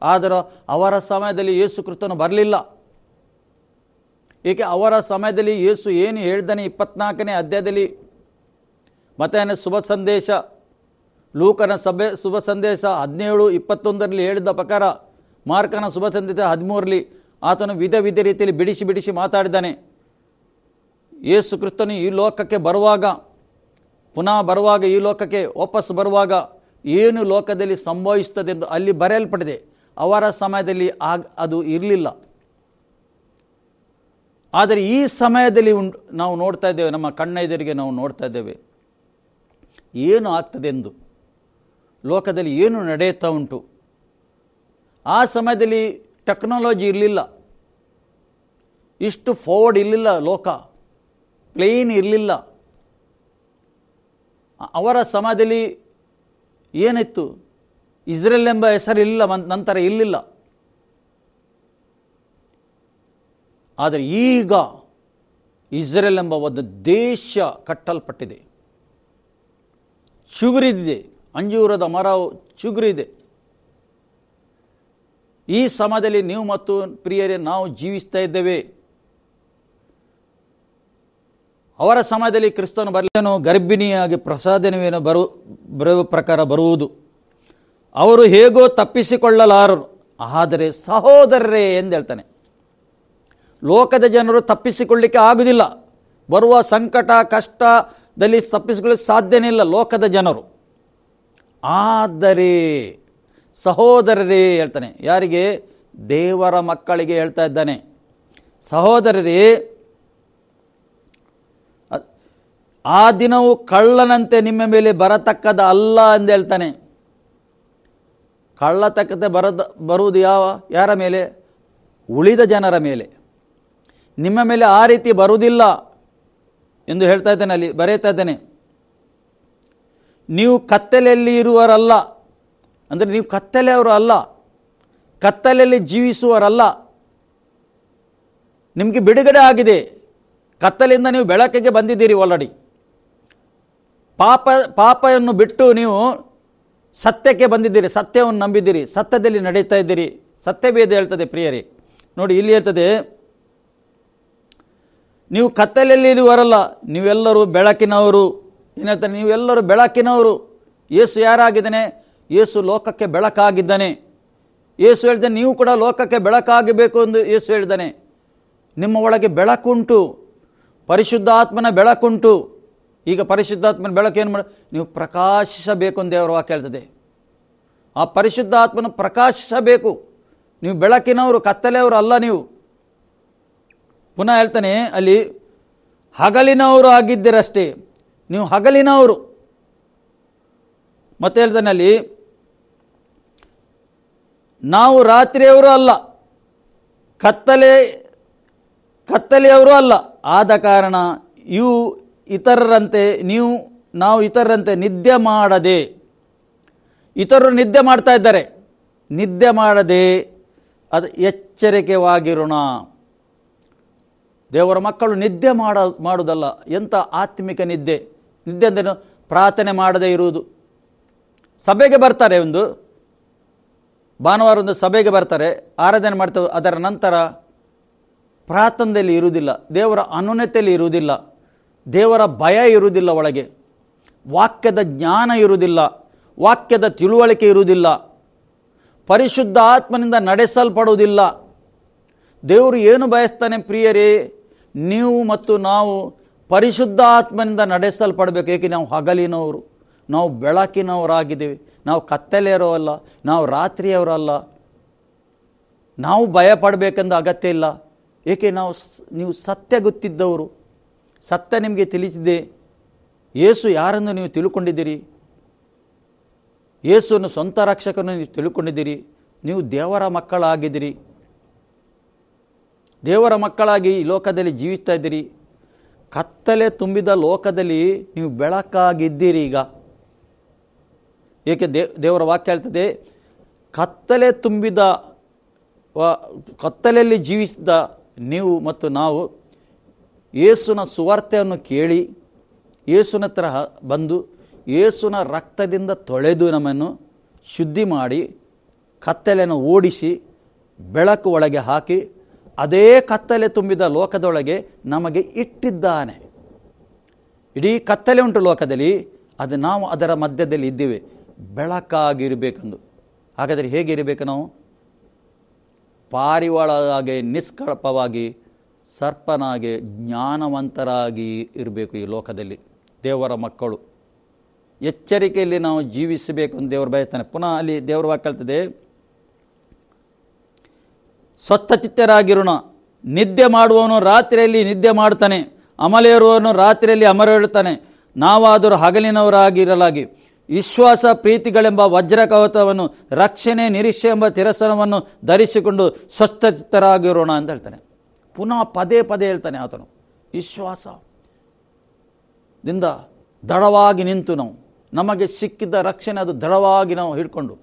ಆದರೆ ಅವರ ಸಮಯದಲ್ಲಿ ಯೇಸು ಕ್ರಿಸ್ತನು ಬರಲಿಲ್ಲ. ಏಕೆ? ಅವರ ಸಮಯದಲ್ಲಿ ಯೇಸು ಏನು ಹೇಳ್ದಾನೆ 24ನೇ ಅಧ್ಯಾಯದಲ್ಲಿ, ಮತ್ತಾಯನ ಶುಭ ಸಂದೇಶ, ಲೂಕನ ಶುಭ ಸಂದೇಶ 17:21ರಲ್ಲಿ ಹೇಳಿದ ಪ್ರಕಾರ, ಮಾರ್ಕನ ಶುಭ ಸಂದೇಶ 13ರಲ್ಲಿ ಆತನು ವಿಧ ರೀತಿಯಲ್ಲಿ ಬಿಡಿಸಿ ಮಾತಾಡಿದ್ದಾನೆ. ಯೇಸು ಕ್ರಿಸ್ತನು ಈ ಲೋಕಕ್ಕೆ ಬರುವಾಗ, ಪುನಃ ಬರುವಾಗ, ಈ ಲೋಕಕ್ಕೆ ವಾಪಸ್ ಬರುವಾಗ ಏನು ಲೋಕದಲ್ಲಿ ಸಂಭವಿಸ್ತದೆ ಎಂದು ಅಲ್ಲಿ ಬರೆಯಲ್ಪಟ್ಟಿದೆ. ಅವರ ಸಮಯದಲ್ಲಿ ಅದು ಇರಲಿಲ್ಲ. ಆದರೆ ಈ ಸಮಯದಲ್ಲಿ ನಾವು ನೋಡ್ತಾ ಇದ್ದೇವೆ, ನಮ್ಮ ಕಣ್ಣ ಎದುರಿಗೆ ನಾವು ನೋಡ್ತಾ ಇದ್ದೇವೆ ಏನು ಆಗ್ತದೆ ಎಂದು, ಲೋಕದಲ್ಲಿ ಏನು ನಡೆಯುತ್ತಾ ಉಂಟು. ಆ ಸಮಯದಲ್ಲಿ ಟೆಕ್ನಾಲಜಿ ಇರಲಿಲ್ಲ, ಇಷ್ಟು ಫಾರ್ವರ್ಡ್ ಇರಲಿಲ್ಲ, ಲೋಕ ಪ್ಲೇನ್ ಇರಲಿಲ್ಲ. ಅವರ ಸಮಯದಲ್ಲಿ ಏನಿತ್ತು? ಇಸ್ರೇಲ್ ಎಂಬ ಹೆಸರು ಇಲ್ಲ, ನಂತರ ಇರಲಿಲ್ಲ. ಆದರೆ ಈಗ ಇಸ್ರೇಲ್ ಎಂಬ ಒಂದು ದೇಶ ಕಟ್ಟಲ್ಪಟ್ಟಿದೆ, ಚಿಗುರಿದಿದೆ, ಅಂಜೂರದ ಮರವು ಚಿಗುರಿದೆ. ಈ ಸಮಯದಲ್ಲಿ ನೀವು ಮತ್ತು ಪ್ರಿಯರೇ ನಾವು ಜೀವಿಸ್ತಾ ಇದ್ದೇವೆ. ಅವರ ಸಮಯದಲ್ಲಿ ಕ್ರಿಸ್ತನು ಬರಲಿನು, ಗರ್ಭಿಣಿಯಾಗಿ ಪ್ರಸಾದನೆಯನ್ನು ಬರುವ ಪ್ರಕಾರ ಬರುವುದು. ಅವರು ಹೇಗೋ ತಪ್ಪಿಸಿಕೊಳ್ಳಲಾರರು. ಆದರೆ ಸಹೋದರರೇ ಎಂದು ಹೇಳ್ತಾನೆ, ಲೋಕದ ಜನರು ತಪ್ಪಿಸಿಕೊಳ್ಳಲಿಕ್ಕೆ ಆಗುವುದಿಲ್ಲ. ಬರುವ ಸಂಕಟ ಕಷ್ಟದಲ್ಲಿ ತಪ್ಪಿಸಿಕೊಳ್ಳಲು ಸಾಧ್ಯನೇ ಇಲ್ಲ ಲೋಕದ ಜನರು. ಆದರೆ ಸಹೋದರರೇ ಹೇಳ್ತಾನೆ, ಯಾರಿಗೆ? ದೇವರ ಮಕ್ಕಳಿಗೆ ಹೇಳ್ತಾ ಇದ್ದಾನೆ. ಸಹೋದರರೇ, ಆ ದಿನವು ಕಳ್ಳನಂತೆ ನಿಮ್ಮ ಮೇಲೆ ಬರತಕ್ಕದ ಅಲ್ಲ ಎಂದು ಹೇಳ್ತಾನೆ. ಕಳ್ಳತಕ್ಕಂತೆ ಬರುವುದು ಯಾರ ಮೇಲೆ? ಉಳಿದ ಜನರ ಮೇಲೆ. ನಿಮ್ಮ ಮೇಲೆ ಆ ರೀತಿ ಬರುವುದಿಲ್ಲ ಎಂದು ಹೇಳ್ತಾ ಇದ್ದಾನೆ, ಅಲ್ಲಿ ಬರೆಯುತ್ತಾ ಇದ್ದಾನೆ. ನೀವು ಕತ್ತಲೆಯಲ್ಲಿ ಇರುವವರಲ್ಲ, ಅಂದರೆ ನೀವು ಕತ್ತಲೆಯವರು ಅಲ್ಲ, ಕತ್ತಲೆಯಲ್ಲಿ ಜೀವಿಸುವವರಲ್ಲ. ನಿಮಗೆ ಬಿಡುಗಡೆ ಆಗಿದೆ. ಕತ್ತಲೆಯಿಂದ ನೀವು ಬೆಳಕಿಗೆ ಬಂದಿದ್ದೀರಿ ಆಲ್ರೆಡಿ. ಪಾಪವನ್ನು ಬಿಟ್ಟು ನೀವು ಸತ್ಯಕ್ಕೆ ಬಂದಿದ್ದೀರಿ, ಸತ್ಯವನ್ನು ನಂಬಿದ್ದೀರಿ, ಸತ್ಯದಲ್ಲಿ ನಡೀತಾ ಇದ್ದೀರಿ. ಸತ್ಯವೇದ ಹೇಳ್ತದೆ ಪ್ರಿಯರೇ, ನೋಡಿ ಇಲ್ಲಿ ಹೇಳ್ತದೆ, ನೀವು ಕತ್ತಲೆಯಲ್ಲಿ ಇರುವವರಲ್ಲ, ನೀವೆಲ್ಲರೂ ಬೆಳಕಿನವರು. ಏನು ಹೇಳ್ತಾನೆ? ನೀವೆಲ್ಲರೂ ಬೆಳಕಿನವರು. ಯೇಸು ಯಾರಾಗಿದ್ದಾನೆ? ಯೇಸು ಲೋಕಕ್ಕೆ ಬೆಳಕಾಗಿದ್ದಾನೆ. ಯೇಸು ಹೇಳ್ತಾನೆ, ನೀವು ಕೂಡ ಲೋಕಕ್ಕೆ ಬೆಳಕಾಗಬೇಕು ಎಂದು ಯೇಸು ಹೇಳ್ತಾನೆ. ನಿಮ್ಮ ಒಳಗೆ ಬೆಳಕುಂಟು, ಪರಿಶುದ್ಧಾತ್ಮನ ಬೆಳಕುಂಟು. ಈಗ ಪರಿಶುದ್ಧಾತ್ಮನ ಬೆಳಕು ಏನು ಮಾಡಿ ನೀವು ಪ್ರಕಾಶಿಸಬೇಕು ಅಂತ ದೇವರ ವಾಕ್ಯ ಹೇಳ್ತದೆ. ಆ ಪರಿಶುದ್ಧಾತ್ಮನ ಪ್ರಕಾಶಿಸಬೇಕು. ನೀವು ಬೆಳಕಿನವರು, ಕತ್ತಲೆಯವರು ಅಲ್ಲ ನೀವು. ಪುನಃ ಹೇಳ್ತಾನೆ ಅಲ್ಲಿ, ಹಗಲಿನವರು ಆಗಿದ್ದೀರಷ್ಟೇ, ನೀವು ಹಗಲಿನವರು. ಮತ್ತೆ ಹೇಳ್ತಾನೆ ಅಲ್ಲಿ, ನಾವು ರಾತ್ರಿಯವರು ಅಲ್ಲ, ಕತ್ತಲೆಯವರು ಅಲ್ಲ. ಆದ ಕಾರಣ ನಾವು ಇತರರಂತೆ ನಿದ್ದೆ ಮಾಡದೆ, ಇತರರು ನಿದ್ದೆ ಮಾಡ್ತಾ ಇದ್ದಾರೆ, ನಿದ್ದೆ ಮಾಡದೆ ಅದು ಎಚ್ಚರಿಕೆವಾಗಿರೋಣ. ದೇವರ ಮಕ್ಕಳು ನಿದ್ದೆ ಮಾಡುವುದಲ್ಲ. ಎಂಥ ಆತ್ಮಿಕ ನಿದ್ದೆ! ನಿದ್ದೆ ಅಂದೇನು? ಪ್ರಾರ್ಥನೆ ಮಾಡದೇ ಇರುವುದು. ಸಭೆಗೆ ಬರ್ತಾರೆ, ಭಾನುವಾರ ಒಂದು ಸಭೆಗೆ ಬರ್ತಾರೆ, ಆರಾಧನೆ ಮಾಡ್ತೇವೆ. ಅದರ ನಂತರ ಪ್ರಾರ್ಥನೆಯಲ್ಲಿ ಇರುವುದಿಲ್ಲ, ದೇವರ ಅನುನ್ನತೆಯಲ್ಲಿ ಇರುವುದಿಲ್ಲ, ದೇವರ ಭಯ ಇರುವುದಿಲ್ಲ, ಒಳಗೆ ವಾಕ್ಯದ ಜ್ಞಾನ ಇರುವುದಿಲ್ಲ, ವಾಕ್ಯದ ತಿಳುವಳಿಕೆ ಇರುವುದಿಲ್ಲ, ಪರಿಶುದ್ಧ ಆತ್ಮನಿಂದ ನಡೆಸಲ್ಪಡುವುದಿಲ್ಲ. ದೇವರು ಏನು ಬಯಸ್ತಾನೆ ಪ್ರಿಯರೇ? ನೀವು ಮತ್ತು ನಾವು ಪರಿಶುದ್ಧ ಆತ್ಮನಿಂದ ನಡೆಸಲ್ಪಡಬೇಕು. ಏಕೆ? ನಾವು ಹಗಲಿನವರು, ನಾವು ಬೆಳಕಿನವರಾಗಿದ್ದೇವೆ. ನಾವು ಕತ್ತಲೆಯರೋ ಅಲ್ಲ, ನಾವು ರಾತ್ರಿಯವರಲ್ಲ. ನಾವು ಭಯ ಪಡಬೇಕೆಂದು ಅಗತ್ಯ ಇಲ್ಲ. ಏಕೆ? ನೀವು ಸತ್ಯ ಗೊತ್ತಿದ್ದವರು, ಸತ್ಯ ನಿಮಗೆ ತಿಳಿಸಿದೆ. ಯೇಸು ಯಾರೆಂದು ನೀವು ತಿಳ್ಕೊಂಡಿದ್ದೀರಿ, ಯೇಸುವನ್ನು ಸ್ವಂತ ರಕ್ಷಕನನ್ನು ನೀವು ತಿಳ್ಕೊಂಡಿದ್ದೀರಿ. ನೀವು ದೇವರ ಮಕ್ಕಳಾಗಿದ್ದೀರಿ, ದೇವರ ಮಕ್ಕಳಾಗಿ ಈ ಲೋಕದಲ್ಲಿ ಜೀವಿಸ್ತಾ ಇದ್ದೀರಿ. ಕತ್ತಲೆ ತುಂಬಿದ ಲೋಕದಲ್ಲಿ ನೀವು ಬೆಳಕಾಗಿದ್ದೀರಿ ಈಗ. ಏಕೆ? ದೇವರ ವಾಕ್ಯ ಹೇಳ್ತದೆ, ಕತ್ತಲೆಯಲ್ಲಿ ಜೀವಿಸಿದ ನೀವು ಮತ್ತು ನಾವು ಯೇಸುನ ಸುವಾರ್ತೆಯನ್ನು ಕೇಳಿ ಯೇಸುನ ಹತ್ರ ಬಂದು ಯೇಸುನ ರಕ್ತದಿಂದ ತೊಳೆದು ನಮ್ಮನ್ನು ಶುದ್ಧಿ ಮಾಡಿ ಕತ್ತಲೆಯನ್ನು ಓಡಿಸಿ ಬೆಳಕು ಒಳಗೆ ಹಾಕಿ ಅದೇ ಕತ್ತಲೆ ತುಂಬಿದ ಲೋಕದೊಳಗೆ ನಮಗೆ ಇಟ್ಟಿದ್ದಾನೆ. ಇಡೀ ಕತ್ತಲೆ ಉಂಟು ಲೋಕದಲ್ಲಿ, ಅದು ನಾವು ಅದರ ಮಧ್ಯದಲ್ಲಿ ಇದ್ದೇವೆ. ಬೆಳಕಾಗಿರಬೇಕೆಂದು. ಹಾಗಾದರೆ ಹೇಗಿರಬೇಕು ನಾವು? ಪಾರಿವಾಳಾಗೆ ನಿಷ್ಕಳಪವಾಗಿ, ಸರ್ಪನಾಗೆ ಜ್ಞಾನವಂತರಾಗಿ ಇರಬೇಕು. ಈ ಲೋಕದಲ್ಲಿ ದೇವರ ಮಕ್ಕಳು ಎಚ್ಚರಿಕೆಯಲ್ಲಿ ನಾವು ಜೀವಿಸಬೇಕು ಅಂತ ದೇವರು ಬಯಸ್ತಾನೆ. ಪುನಃ ಅಲ್ಲಿ ದೇವರ ವಾಕ್ಯ ಹೇಳ್ತದೆ, ಸ್ವಸ್ಥಚಿತ್ತರಾಗಿರೋಣ. ನಿದ್ದೆ ಮಾಡುವವನು ರಾತ್ರಿಯಲ್ಲಿ ನಿದ್ದೆ ಮಾಡ್ತಾನೆ, ಅಮಲೇರುವವನು ರಾತ್ರಿಯಲ್ಲಿ ಅಮರೇಳುತ್ತಾನೆ. ನಾವಾದರೂ ಹಗಲಿನವರಾಗಿರಲಾಗಿ ವಿಶ್ವಾಸ ಪ್ರೀತಿಗಳೆಂಬ ವಜ್ರಕವಚವನ್ನು, ರಕ್ಷಣೆ ನಿರೀಕ್ಷೆ ಎಂಬ ತಿರಸ್ಸನವನ್ನು ಧರಿಸಿಕೊಂಡು ಸ್ವಸ್ಥಚಿತ್ತರಾಗಿರೋಣ ಅಂತ ಹೇಳ್ತಾನೆ. ಪುನಃ ಪದೇ ಪದೇ ಹೇಳ್ತಾನೆ ಆತನು. ವಿಶ್ವಾಸದಿಂದ ದೃಢವಾಗಿ ನಿಂತು ನಮಗೆ ಸಿಕ್ಕಿದ್ದ ರಕ್ಷಣೆ ಅದು ದೃಢವಾಗಿ ನಾವು ಹಿಡ್ಕೊಂಡು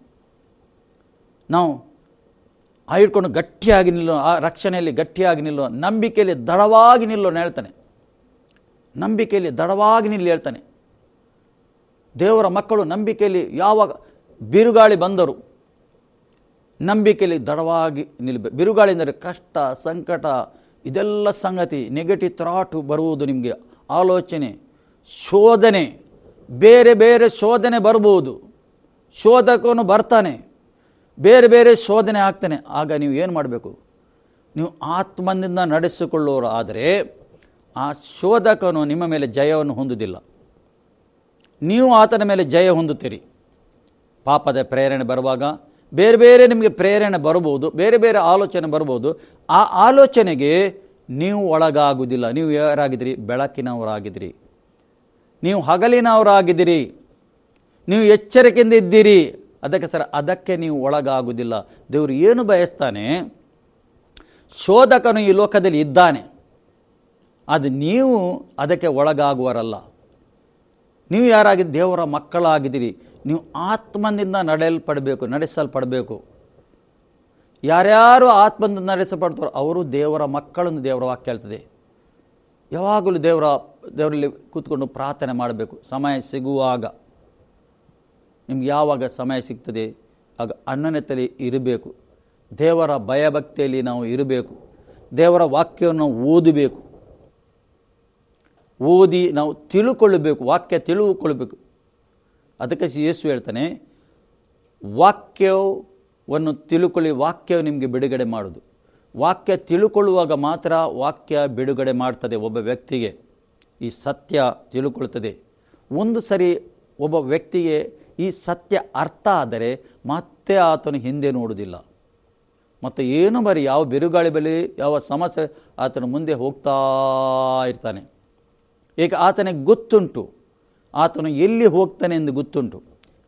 ಗಟ್ಟಿಯಾಗಿ ನಿಲ್ಲೋ, ಆ ರಕ್ಷಣೆಯಲ್ಲಿ ಗಟ್ಟಿಯಾಗಿ ನಿಲ್ಲೋ, ನಂಬಿಕೆಯಲ್ಲಿ ದೃಢವಾಗಿ ನಿಲ್ಲೋಣ ಹೇಳ್ತಾನೆ. ನಂಬಿಕೆಯಲ್ಲಿ ದೃಢವಾಗಿ ನಿಲ್ಲಿ ಹೇಳ್ತಾನೆ. ದೇವರ ಮಕ್ಕಳು ನಂಬಿಕೆಯಲ್ಲಿ ಯಾವಾಗ ಬಿರುಗಾಳಿ ಬಂದರು ನಂಬಿಕೆಯಲ್ಲಿ ದೃಢವಾಗಿ ನಿಲ್ಲಬೇಕು. ಬಿರುಗಾಳಿ ಅಂದರೆ ಕಷ್ಟ, ಸಂಕಟ, ಇದೆಲ್ಲ ಸಂಗತಿ, ನೆಗೆಟಿವ್ ಥಾಟ್ ಬರುವುದು, ನಿಮಗೆ ಆಲೋಚನೆ, ಶೋಧನೆ, ಬೇರೆ ಬೇರೆ ಶೋಧನೆ ಬರ್ಬೋದು. ಶೋಧಕನು ಬರ್ತಾನೆ, ಬೇರೆ ಬೇರೆ ಶೋಧನೆ ಆಗ್ತಾನೆ. ಆಗ ನೀವು ಏನು ಮಾಡಬೇಕು? ನೀವು ಆತ್ಮನಿಂದ ನಡೆಸಿಕೊಳ್ಳೋರು ಆದರೆ ಆ ಶೋಧಕನು ನಿಮ್ಮ ಮೇಲೆ ಜಯವನ್ನು ಹೊಂದುವುದಿಲ್ಲ, ನೀವು ಆತನ ಮೇಲೆ ಜಯ ಹೊಂದುತ್ತೀರಿ. ಪಾಪದ ಪ್ರೇರಣೆ ಬರುವಾಗ ಬೇರೆ ಬೇರೆ ನಿಮಗೆ ಪ್ರೇರಣೆ ಬರ್ಬೋದು, ಬೇರೆ ಬೇರೆ ಆಲೋಚನೆ ಬರ್ಬೋದು. ಆ ಆಲೋಚನೆಗೆ ನೀವು ಒಳಗಾಗುವುದಿಲ್ಲ. ನೀವು ಯಾರಾಗಿದ್ದೀರಿ? ಬೆಳಕಿನವರಾಗಿದ್ದೀರಿ, ನೀವು ಹಗಲಿನವರಾಗಿದ್ದೀರಿ, ನೀವು ಎಚ್ಚರಿಕೆಯಿಂದ ಇದ್ದೀರಿ. ಅದಕ್ಕೆ ನೀವು ಒಳಗಾಗುವುದಿಲ್ಲ. ದೇವರು ಏನು ಬಯಸ್ತಾನೆ? ಶೋಧಕನು ಈ ಲೋಕದಲ್ಲಿ ಇದ್ದಾನೆ, ಅದು ನೀವು ಅದಕ್ಕೆ ಒಳಗಾಗುವರಲ್ಲ. ನೀವು ಯಾರಾಗಿದ್ದು? ದೇವರ ಮಕ್ಕಳಾಗಿದ್ದೀರಿ. ನೀವು ಆತ್ಮನಿಂದ ನಡೆಸಲ್ಪಡಬೇಕು. ಯಾರ್ಯಾರು ಆತ್ಮನಿಂದ ನಡೆಸಲ್ಪಡ್ತಾರೋ ಅವರು ದೇವರ ಮಕ್ಕಳನ್ನು ದೇವರ ವಾಕ್ಯ ಹೇಳ್ತದೆ. ಯಾವಾಗಲೂ ದೇವರಲ್ಲಿ ಕೂತ್ಕೊಂಡು ಪ್ರಾರ್ಥನೆ ಮಾಡಬೇಕು. ಸಮಯ ಸಿಗುವಾಗ, ನಿಮ್ಗೆ ಯಾವಾಗ ಸಮಯ ಸಿಗ್ತದೆ ಆಗ ಅನ್ಯೋನ್ಯತೆಯಲ್ಲಿ ಇರಬೇಕು. ದೇವರ ಭಯಭಕ್ತಿಯಲ್ಲಿ ನಾವು ಇರಬೇಕು. ದೇವರ ವಾಕ್ಯವನ್ನು ಓದಬೇಕು, ಓದಿ ನಾವು ತಿಳುಕೊಳ್ಳಬೇಕು, ವಾಕ್ಯ ತಿಳುಕೊಳ್ಳಬೇಕು. ಅದಕ್ಕೆ ಯೇಸು ಹೇಳ್ತಾನೆ, ವಾಕ್ಯವನ್ನು ತಿಳುಕೊಳ್ಳಿ, ವಾಕ್ಯವು ನಿಮಗೆ ಬಿಡುಗಡೆ ಮಾಡೋದು. ವಾಕ್ಯ ತಿಳುಕೊಳ್ಳುವಾಗ ಮಾತ್ರ ವಾಕ್ಯ ಬಿಡುಗಡೆ ಮಾಡ್ತದೆ ಒಬ್ಬ ವ್ಯಕ್ತಿಗೆ. ಈ ಸತ್ಯ ತಿಳ್ಕೊಳ್ತದೆ. ಒಂದು ಸರಿ ಒಬ್ಬ ವ್ಯಕ್ತಿಗೆ ಈ ಸತ್ಯ ಅರ್ಥ ಆದರೆ ಮತ್ತೆ ಆತನು ಹಿಂದೆ ನೋಡುವುದಿಲ್ಲ. ಮತ್ತು ಏನು ಬರೀ ಯಾವ ಬಿರುಗಾಳಿ ಬಳಿ ಯಾವ ಸಮಸ್ಯೆ ಆತನು ಮುಂದೆ ಹೋಗ್ತಾ ಇರ್ತಾನೆ. ಈಗ ಆತನಿಗೆ ಗೊತ್ತುಂಟು ಆತನು ಎಲ್ಲಿ ಹೋಗ್ತಾನೆ ಎಂದು ಗೊತ್ತುಂಟು.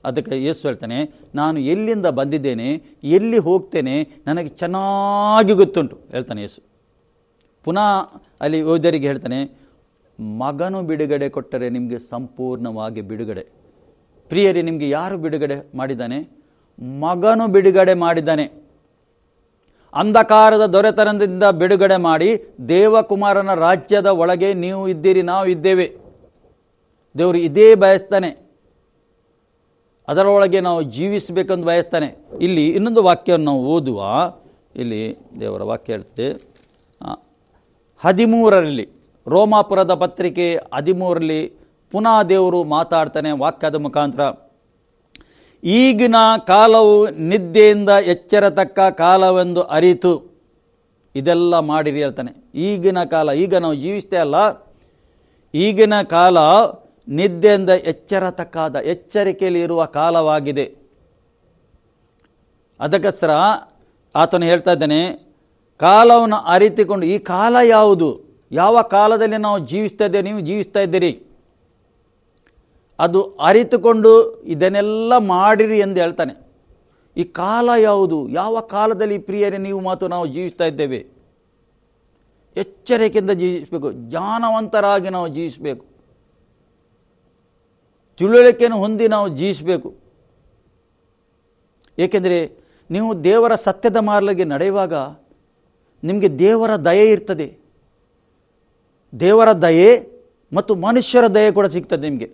ಅದಕ್ಕೆ ಯೇಸು ಹೇಳ್ತಾನೆ, ನಾನು ಎಲ್ಲಿಂದ ಬಂದಿದ್ದೇನೆ, ಎಲ್ಲಿ ಹೋಗ್ತೇನೆ ನನಗೆ ಚೆನ್ನಾಗಿ ಗೊತ್ತುಂಟು ಹೇಳ್ತಾನೆ ಯೇಸು. ಪುನಃ ಅಲ್ಲಿ ಯೋಧರಿಗೆ ಹೇಳ್ತಾನೆ, ಮಗನು ಬಿಡುಗಡೆ ಕೊಟ್ಟರೆ ನಿಮಗೆ ಸಂಪೂರ್ಣವಾಗಿ ಬಿಡುಗಡೆ. ಪ್ರಿಯರೇ, ನಿಮಗೆ ಯಾರು ಬಿಡುಗಡೆ ಮಾಡಿದ್ದಾನೆ? ಮಗನು ಬಿಡುಗಡೆ ಮಾಡಿದ್ದಾನೆ. ಅಂಧಕಾರದ ದೊರೆತನದಿಂದ ಬಿಡುಗಡೆ ಮಾಡಿ ದೇವಕುಮಾರನ ರಾಜ್ಯದ ಒಳಗೆ ನೀವು ಇದ್ದೀರಿ, ನಾವು ಇದ್ದೇವೆ. ದೇವರು ಇದೇ ಬಯಸ್ತಾನೆ, ಅದರೊಳಗೆ ನಾವು ಜೀವಿಸಬೇಕೆಂದು ಬಯಸ್ತಾನೆ. ಇಲ್ಲಿ ಇನ್ನೊಂದು ವಾಕ್ಯವನ್ನು ನಾವು ಓದುವ. ಇಲ್ಲಿ ದೇವರ ವಾಕ್ಯ ಹೇಳ್ತದೆ 13ರಲ್ಲಿ, ರೋಮಾಪುರದ ಪತ್ರಿಕೆ 13ರಲ್ಲಿ ಪುನಃ ದೇವರು ಮಾತಾಡ್ತಾನೆ ವಾಕ್ಯದ ಮುಖಾಂತರ. ಈಗಿನ ಕಾಲವು ನಿದ್ದೆಯಿಂದ ಎಚ್ಚರತಕ್ಕ ಕಾಲವೆಂದು ಅರಿತು ಇದೆಲ್ಲ ಮಾಡಿರಿ ಹೇಳ್ತಾನೆ. ಈಗಿನ ಕಾಲ, ಈಗ ನಾವು ಜೀವಿಸ್ತೇ ಅಲ್ಲ, ಈಗಿನ ಕಾಲ ನಿದ್ದೆಯಿಂದ ಎಚ್ಚರತಕ್ಕಾದ ಎಚ್ಚರಿಕೆಯಲ್ಲಿ ಇರುವ ಕಾಲವಾಗಿದೆ. ಅದಕ್ಕೋಸ್ಕರ ಆತನು ಹೇಳ್ತಾ ಇದ್ದಾನೆ, ಕಾಲವನ್ನು ಅರಿತುಕೊಂಡು, ಈ ಕಾಲ ಯಾವುದು, ಯಾವ ಕಾಲದಲ್ಲಿ ನಾವು ಜೀವಿಸ್ತಾ ಇದ್ದೇವೆ, ನೀವು ಜೀವಿಸ್ತಾ ಇದ್ದೀರಿ, ಅದು ಅರಿತುಕೊಂಡು ಇದನ್ನೆಲ್ಲ ಮಾಡಿರಿ ಎಂದು ಹೇಳ್ತಾನೆ. ಈ ಕಾಲ ಯಾವುದು, ಯಾವ ಕಾಲದಲ್ಲಿ ಪ್ರಿಯರೇ ನೀವು ಮಾತು ನಾವು ಜೀವಿಸ್ತಾ ಇದ್ದೇವೆ. ಎಚ್ಚರಿಕೆಯಿಂದ ಜೀವಿಸಬೇಕು, ಜ್ಞಾನವಂತರಾಗಿ ನಾವು ಜೀವಿಸಬೇಕು, ತಿಳುವಳಿಕೆಯನ್ನು ಹೊಂದಿ ನಾವು ಜೀವಿಸಬೇಕು. ಏಕೆಂದರೆ ನೀವು ದೇವರ ಸತ್ಯದ ಮಾರ್ಗಕ್ಕೆ ನಡೆಯುವಾಗ ನಿಮಗೆ ದೇವರ ದಯೆ ಇರ್ತದೆ. ದೇವರ ದಯೆ ಮತ್ತು ಮನುಷ್ಯರ ದಯೆ ಕೂಡ ಸಿಗ್ತದೆ ನಿಮಗೆ.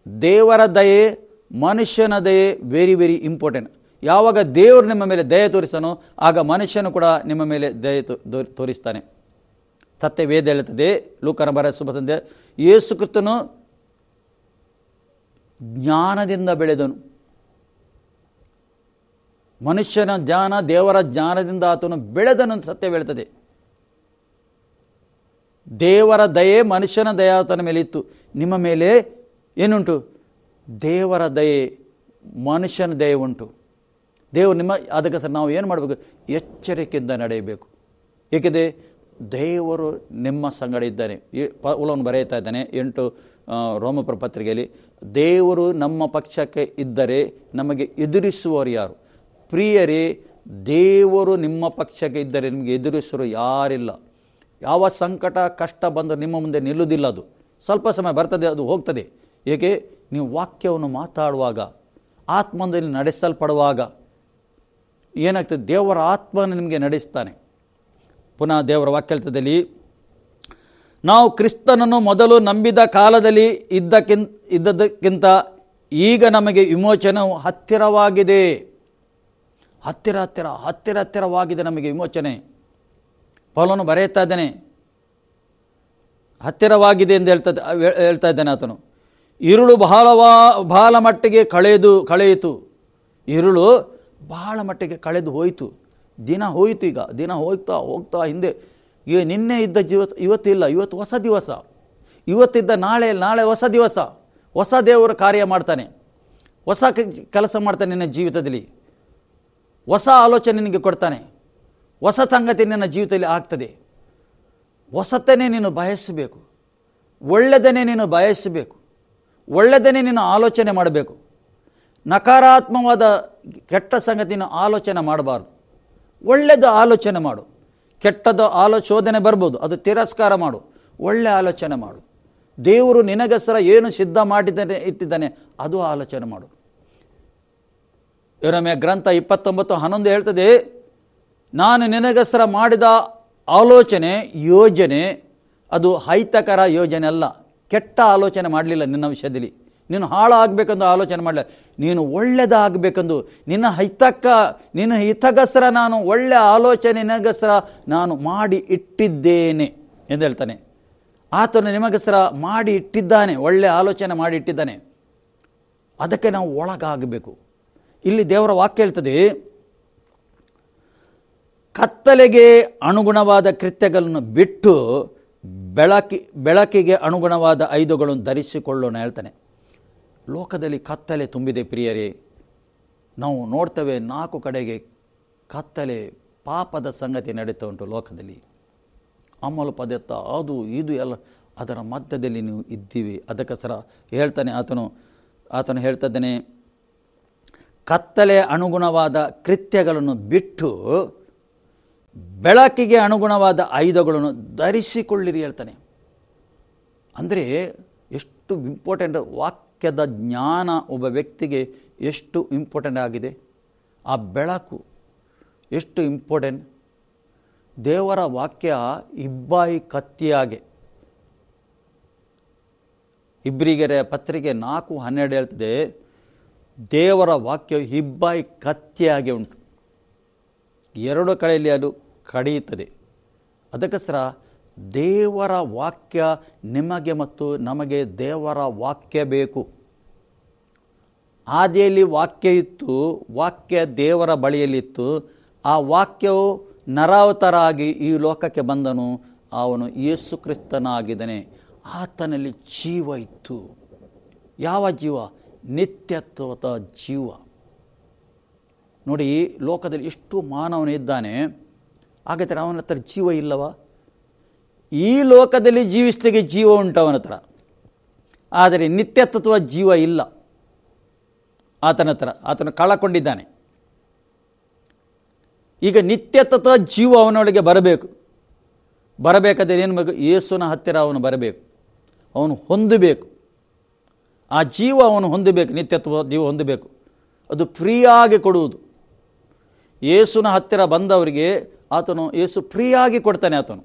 ದೇವರ ದಯೆ, ಮನುಷ್ಯನ ದಯೆ ವೆರಿ ವೆರಿ ಇಂಪಾರ್ಟೆಂಟ್. ಯಾವಾಗ ದೇವರು ನಿಮ್ಮ ಮೇಲೆ ದಯೆ ತೋರಿಸ್ತಾನೋ ಆಗ ಮನುಷ್ಯನು ಕೂಡ ನಿಮ್ಮ ಮೇಲೆ ದಯೆ ತೋರಿಸ್ತಾನೆ. ಸತ್ಯ ವೇದ ಹೇಳುತ್ತದೆ, ಲೂಕನ ಬರೆದ ಶುಭ ಸಂದೇಶ, ಯೇಸು ಕ್ರಿಸ್ತನು ಜ್ಞಾನದಿಂದ ಬೆಳೆದನು. ಮನುಷ್ಯನ ಜ್ಞಾನ ದೇವರ ಜ್ಞಾನದಿಂದ ಆತನು ಬೆಳೆದನು ಅಂತ ಸತ್ಯ ಹೇಳ್ತದೆ. ದೇವರ ದಯೆ ಮನುಷ್ಯನ ದಯೆ ಆತನ ಮೇಲೆ ಇತ್ತು. ನಿಮ್ಮ ಮೇಲೆ ಏನುಂಟು? ದೇವರ ದಯೆ, ಮನುಷ್ಯನ ದಯೆ ಉಂಟು. ದೇವರು ನಿಮ್ಮ, ಅದಕ್ಕೆ ಸರ್ ನಾವು ಏನು ಮಾಡಬೇಕು? ಎಚ್ಚರಿಕೆಯಿಂದ ನಡೆಯಬೇಕು. ಏಕೆಂದರೆ ದೇವರು ನಿಮ್ಮ ಸಂಗಡ ಇದ್ದಾನೆ. ಪೌಲನು ಬರೆಯುತ್ತಾ ಇದ್ದಾನೆ 8 ರೋಮಪುರ ಪತ್ರಿಕೆಯಲ್ಲಿ, ದೇವರು ನಮ್ಮ ಪಕ್ಷಕ್ಕೆ ಇದ್ದರೆ ನಮಗೆ ಎದುರಿಸುವವರು ಯಾರು? ಪ್ರಿಯರೇ, ದೇವರು ನಿಮ್ಮ ಪಕ್ಷಕ್ಕೆ ಇದ್ದರೆ ನಿಮಗೆ ಎದುರಿಸುವರು ಯಾರಿಲ್ಲ. ಯಾವ ಸಂಕಟ ಕಷ್ಟ ಬಂದರೂ ನಿಮ್ಮ ಮುಂದೆ ನಿಲ್ಲುವುದಿಲ್ಲ. ಅದು ಸ್ವಲ್ಪ ಸಮಯ ಬರ್ತದೆ, ಅದು ಹೋಗ್ತದೆ. ಏಕೆ? ನೀವು ವಾಕ್ಯವನ್ನು ಮಾತಾಡುವಾಗ, ಆತ್ಮದಲ್ಲಿ ನಡೆಸಲ್ಪಡುವಾಗ ಏನಾಗ್ತದೆ? ದೇವರ ಆತ್ಮನ ನಿಮಗೆ ನಡೆಸ್ತಾನೆ. ಪುನಃ ದೇವರ ವಾಕ್ಯದಲ್ಲಿ, ನಾವು ಕ್ರಿಸ್ತನನ್ನು ಮೊದಲು ನಂಬಿದ ಕಾಲದಲ್ಲಿ ಇದ್ದದಕ್ಕಿಂತ ಈಗ ನಮಗೆ ವಿಮೋಚನೆಯು ಹತ್ತಿರವಾಗಿದೆ. ಹತ್ತಿರವಾಗಿದೆ ನಮಗೆ ವಿಮೋಚನೆ. ಪೌಲನು ಬರೆಯುತ್ತಾ ಇದ್ದಾನೆ, ಹತ್ತಿರವಾಗಿದೆ ಎಂದು ಹೇಳ್ತಾ ಇದ್ದಾನೆ ಆತನು. ഇരുಳು ಬಹಳ ಮಟ್ಟಿಗೆ ಕಳೆಯಿತು. ഇരുಳು ಬಹಳ ಮಟ್ಟಿಗೆ ಕಳೆದು ಹೋಯಿತು. ದಿನ ಹೋಯಿತು. ಈಗ ದಿನ ಹೋಗ್ತಾ ಹಿಂದೆ ಈಗ ನಿನ್ನೆ ಇದ್ದ ಇವತ್ತು ಇಲ್ಲ. ಇವತ್ತು ಹೊಸ ದಿವಸ. ಇವತ್ತಿದ್ದ ನಾಳೆ ಹೊಸ ದಿವಸ. ಹೊಸ ದೇವರು ಕಾರ್ಯ ಮಾಡ್ತಾನೆ, ಹೊಸ ಕೆಲಸ ಮಾಡ್ತಾನೆ ನಿನ್ನ ಜೀವಿತದಲ್ಲಿ. ಹೊಸ ಆಲೋಚನೆ ನಿನಗೆ ಕೊಡ್ತಾನೆ, ಹೊಸ ಸಂಗತಿ ನಿನ್ನ ಜೀವಿತದಲ್ಲಿ ಆಗ್ತದೆ. ಹೊಸತನೇ ನೀನು ಬಯಸಬೇಕು, ಒಳ್ಳೆಯದನ್ನೇ ನೀನು ಬಯಸಬೇಕು, ಒಳ್ಳೆಯದನ್ನೇ ನೀನು ಆಲೋಚನೆ ಮಾಡಬೇಕು. ನಕಾರಾತ್ಮಕವಾದ ಕೆಟ್ಟ ಸಂಗತಿನ ಆಲೋಚನೆ ಮಾಡಬಾರ್ದು. ಒಳ್ಳೆಯದು ಆಲೋಚನೆ ಮಾಡು. ಕೆಟ್ಟದ ಶೋಧನೆ ಬರ್ಬೋದು, ಅದು ತಿರಸ್ಕಾರ ಮಾಡು. ಒಳ್ಳೆ ಆಲೋಚನೆ ಮಾಡು. ದೇವರು ನಿನಗೋಸ್ಕರ ಏನು ಸಿದ್ಧ ಇಟ್ಟಿದ್ದಾನೆ ಅದು ಆಲೋಚನೆ ಮಾಡು. ಯೆರೆಮೀಯ ಗ್ರಂಥ 29:11 ಹೇಳ್ತದೆ, ನಾನು ನಿನಗೋಸ್ಕರ ಮಾಡಿದ ಆಲೋಚನೆ, ಯೋಜನೆ ಅದು ಅಹಿತಕರ ಯೋಜನೆ ಅಲ್ಲ. ಕೆಟ್ಟ ಆಲೋಚನೆ ಮಾಡಲಿಲ್ಲ ನಿನ್ನ ವಿಷಯದಲ್ಲಿ. ನೀನು ಹಾಳಾಗಬೇಕೆಂದು ಆಲೋಚನೆ ಮಾಡಲಿಲ್ಲ, ನೀನು ಒಳ್ಳೆಯದಾಗಬೇಕೆಂದು ನಿನ್ನ ಹಿತಗೋಸ್ಕರ ನಾನು ಒಳ್ಳೆಯ ಆಲೋಚನೆ ನಿನಗೋಸ್ಕರ ನಾನು ಮಾಡಿ ಇಟ್ಟಿದ್ದೇನೆ ಎಂದು ಹೇಳ್ತಾನೆ. ಆತನು ನಿಮಗೋಸ್ಕರ ಮಾಡಿ ಇಟ್ಟಿದ್ದಾನೆ, ಒಳ್ಳೆಯ ಆಲೋಚನೆ ಮಾಡಿ ಇಟ್ಟಿದ್ದಾನೆ. ಅದಕ್ಕೆ ನಾವು ಒಳಗಾಗಬೇಕು. ಇಲ್ಲಿ ದೇವರ ವಾಕ್ಯ ಹೇಳ್ತದೆ, ಕತ್ತಲೆಗೆ ಅನುಗುಣವಾದ ಕೃತ್ಯಗಳನ್ನು ಬಿಟ್ಟು ಬೆಳಕಿಗೆ ಅನುಗುಣವಾದ ಆಯುಧಗಳನ್ನು ಧರಿಸಿಕೊಳ್ಳೋಣ ಹೇಳ್ತಾನೆ. ಲೋಕದಲ್ಲಿ ಕತ್ತಲೆ ತುಂಬಿದೆ ಪ್ರಿಯರೇ. ನಾವು ನೋಡ್ತೇವೆ 4 ಕಡೆಗೆ ಕತ್ತಲೆ, ಪಾಪದ ಸಂಗತಿ ನಡೀತಾ ಉಂಟು ಲೋಕದಲ್ಲಿ. ಅಮಲು ಪದಾರ್ಥ ಅದು ಇದು ಎಲ್ಲ ಅದರ ಮಧ್ಯದಲ್ಲಿ ನೀವು ಇದ್ದೀವಿ. ಅದಕ್ಕೋಸ್ಕರ ಹೇಳ್ತಾನೆ ಆತನು ಹೇಳ್ತಿದ್ದಾನೆ, ಕತ್ತಲೆ ಅನುಗುಣವಾದ ಕೃತ್ಯಗಳನ್ನು ಬಿಟ್ಟು ಬೆಳಕಿಗೆ ಅನುಗುಣವಾದ ಆಯುಧಗಳನ್ನು ಧರಿಸಿಕೊಳ್ಳಿರಿ ಹೇಳ್ತಾನೆ. ಅಂದರೆ ಎಷ್ಟು ಇಂಪಾರ್ಟೆಂಟ್, ವಾಕ್ಯದ ಜ್ಞಾನ ಒಬ್ಬ ವ್ಯಕ್ತಿಗೆ ಎಷ್ಟು ಇಂಪಾರ್ಟೆಂಟ್ ಆಗಿದೆ. ಆ ಬೆಳಕು ಎಷ್ಟು ಇಂಪಾರ್ಟೆಂಟ್. ದೇವರ ವಾಕ್ಯ ಇಬ್ಬಾಯಿ ಕತ್ತಿಯಾಗೆ, ಇಬ್ರಿಗೆರೆ ಪತ್ರಿಕೆ 4:12 ಹೇಳ್ತದೆ, ದೇವರ ವಾಕ್ಯ ಇಬ್ಬಾಯಿ ಕತ್ತಿಯಾಗೆ ಉಂಟು, 2 ಕಡೆಯಲ್ಲಿ ಅದು ಕಡಿಯುತ್ತದೆ. ಅದಕ್ಕೋಸ್ಕರ ದೇವರ ವಾಕ್ಯ ನಿಮಗೆ ಮತ್ತು ನಮಗೆ ದೇವರ ವಾಕ್ಯ ಬೇಕು. ಆದಿಯಲ್ಲಿ ವಾಕ್ಯ ಇತ್ತು, ವಾಕ್ಯ ದೇವರ ಬಳಿಯಲ್ಲಿತ್ತು. ಆ ವಾಕ್ಯವು ನರಾವತಾರ ಆಗಿ ಈ ಲೋಕಕ್ಕೆ ಬಂದನು. ಅವನು ಯೇಸು ಕ್ರಿಸ್ತನಾಗಿದ್ದಾನೆ. ಆತನಲ್ಲಿ ಜೀವ ಇತ್ತು. ಯಾವ ಜೀವ? ನಿತ್ಯತ್ವದ ಜೀವ. ನೋಡಿ, ಲೋಕದಲ್ಲಿ ಎಷ್ಟು ಮಾನವನಿದ್ದಾನೆ, ಹಾಗಾದರೆ ಅವನ ಹತ್ರ ಜೀವ ಇಲ್ಲವ? ಈ ಲೋಕದಲ್ಲಿ ಜೀವಿಸಲಿಕ್ಕೆ ಜೀವ ಉಂಟು ಅವನ ಹತ್ರ, ಆದರೆ ನಿತ್ಯತ್ವ ಜೀವ ಇಲ್ಲ ಆತನ ಹತ್ರ. ಆತನು ಕಳಕೊಂಡಿದ್ದಾನೆ. ಈಗ ನಿತ್ಯತ್ವ ಜೀವ ಅವನೊಳಗೆ ಬರಬೇಕಾದ್ರೆ ಏನು ಬೇಕು? ಯೇಸುವಿನ ಹತ್ತಿರ ಅವನು ಬರಬೇಕು, ಅವನು ಹೊಂದಬೇಕು. ಆ ಜೀವ ಅವನು ಹೊಂದಬೇಕು, ನಿತ್ಯತ್ವ ಜೀವ ಹೊಂದಬೇಕು. ಅದು ಫ್ರೀಯಾಗಿ ಕೊಡುವುದು. ಯೇಸುವಿನ ಹತ್ತಿರ ಬಂದವರಿಗೆ ಯೇಸು ಫ್ರೀಯಾಗಿ ಕೊಡ್ತಾನೆ. ಆತನು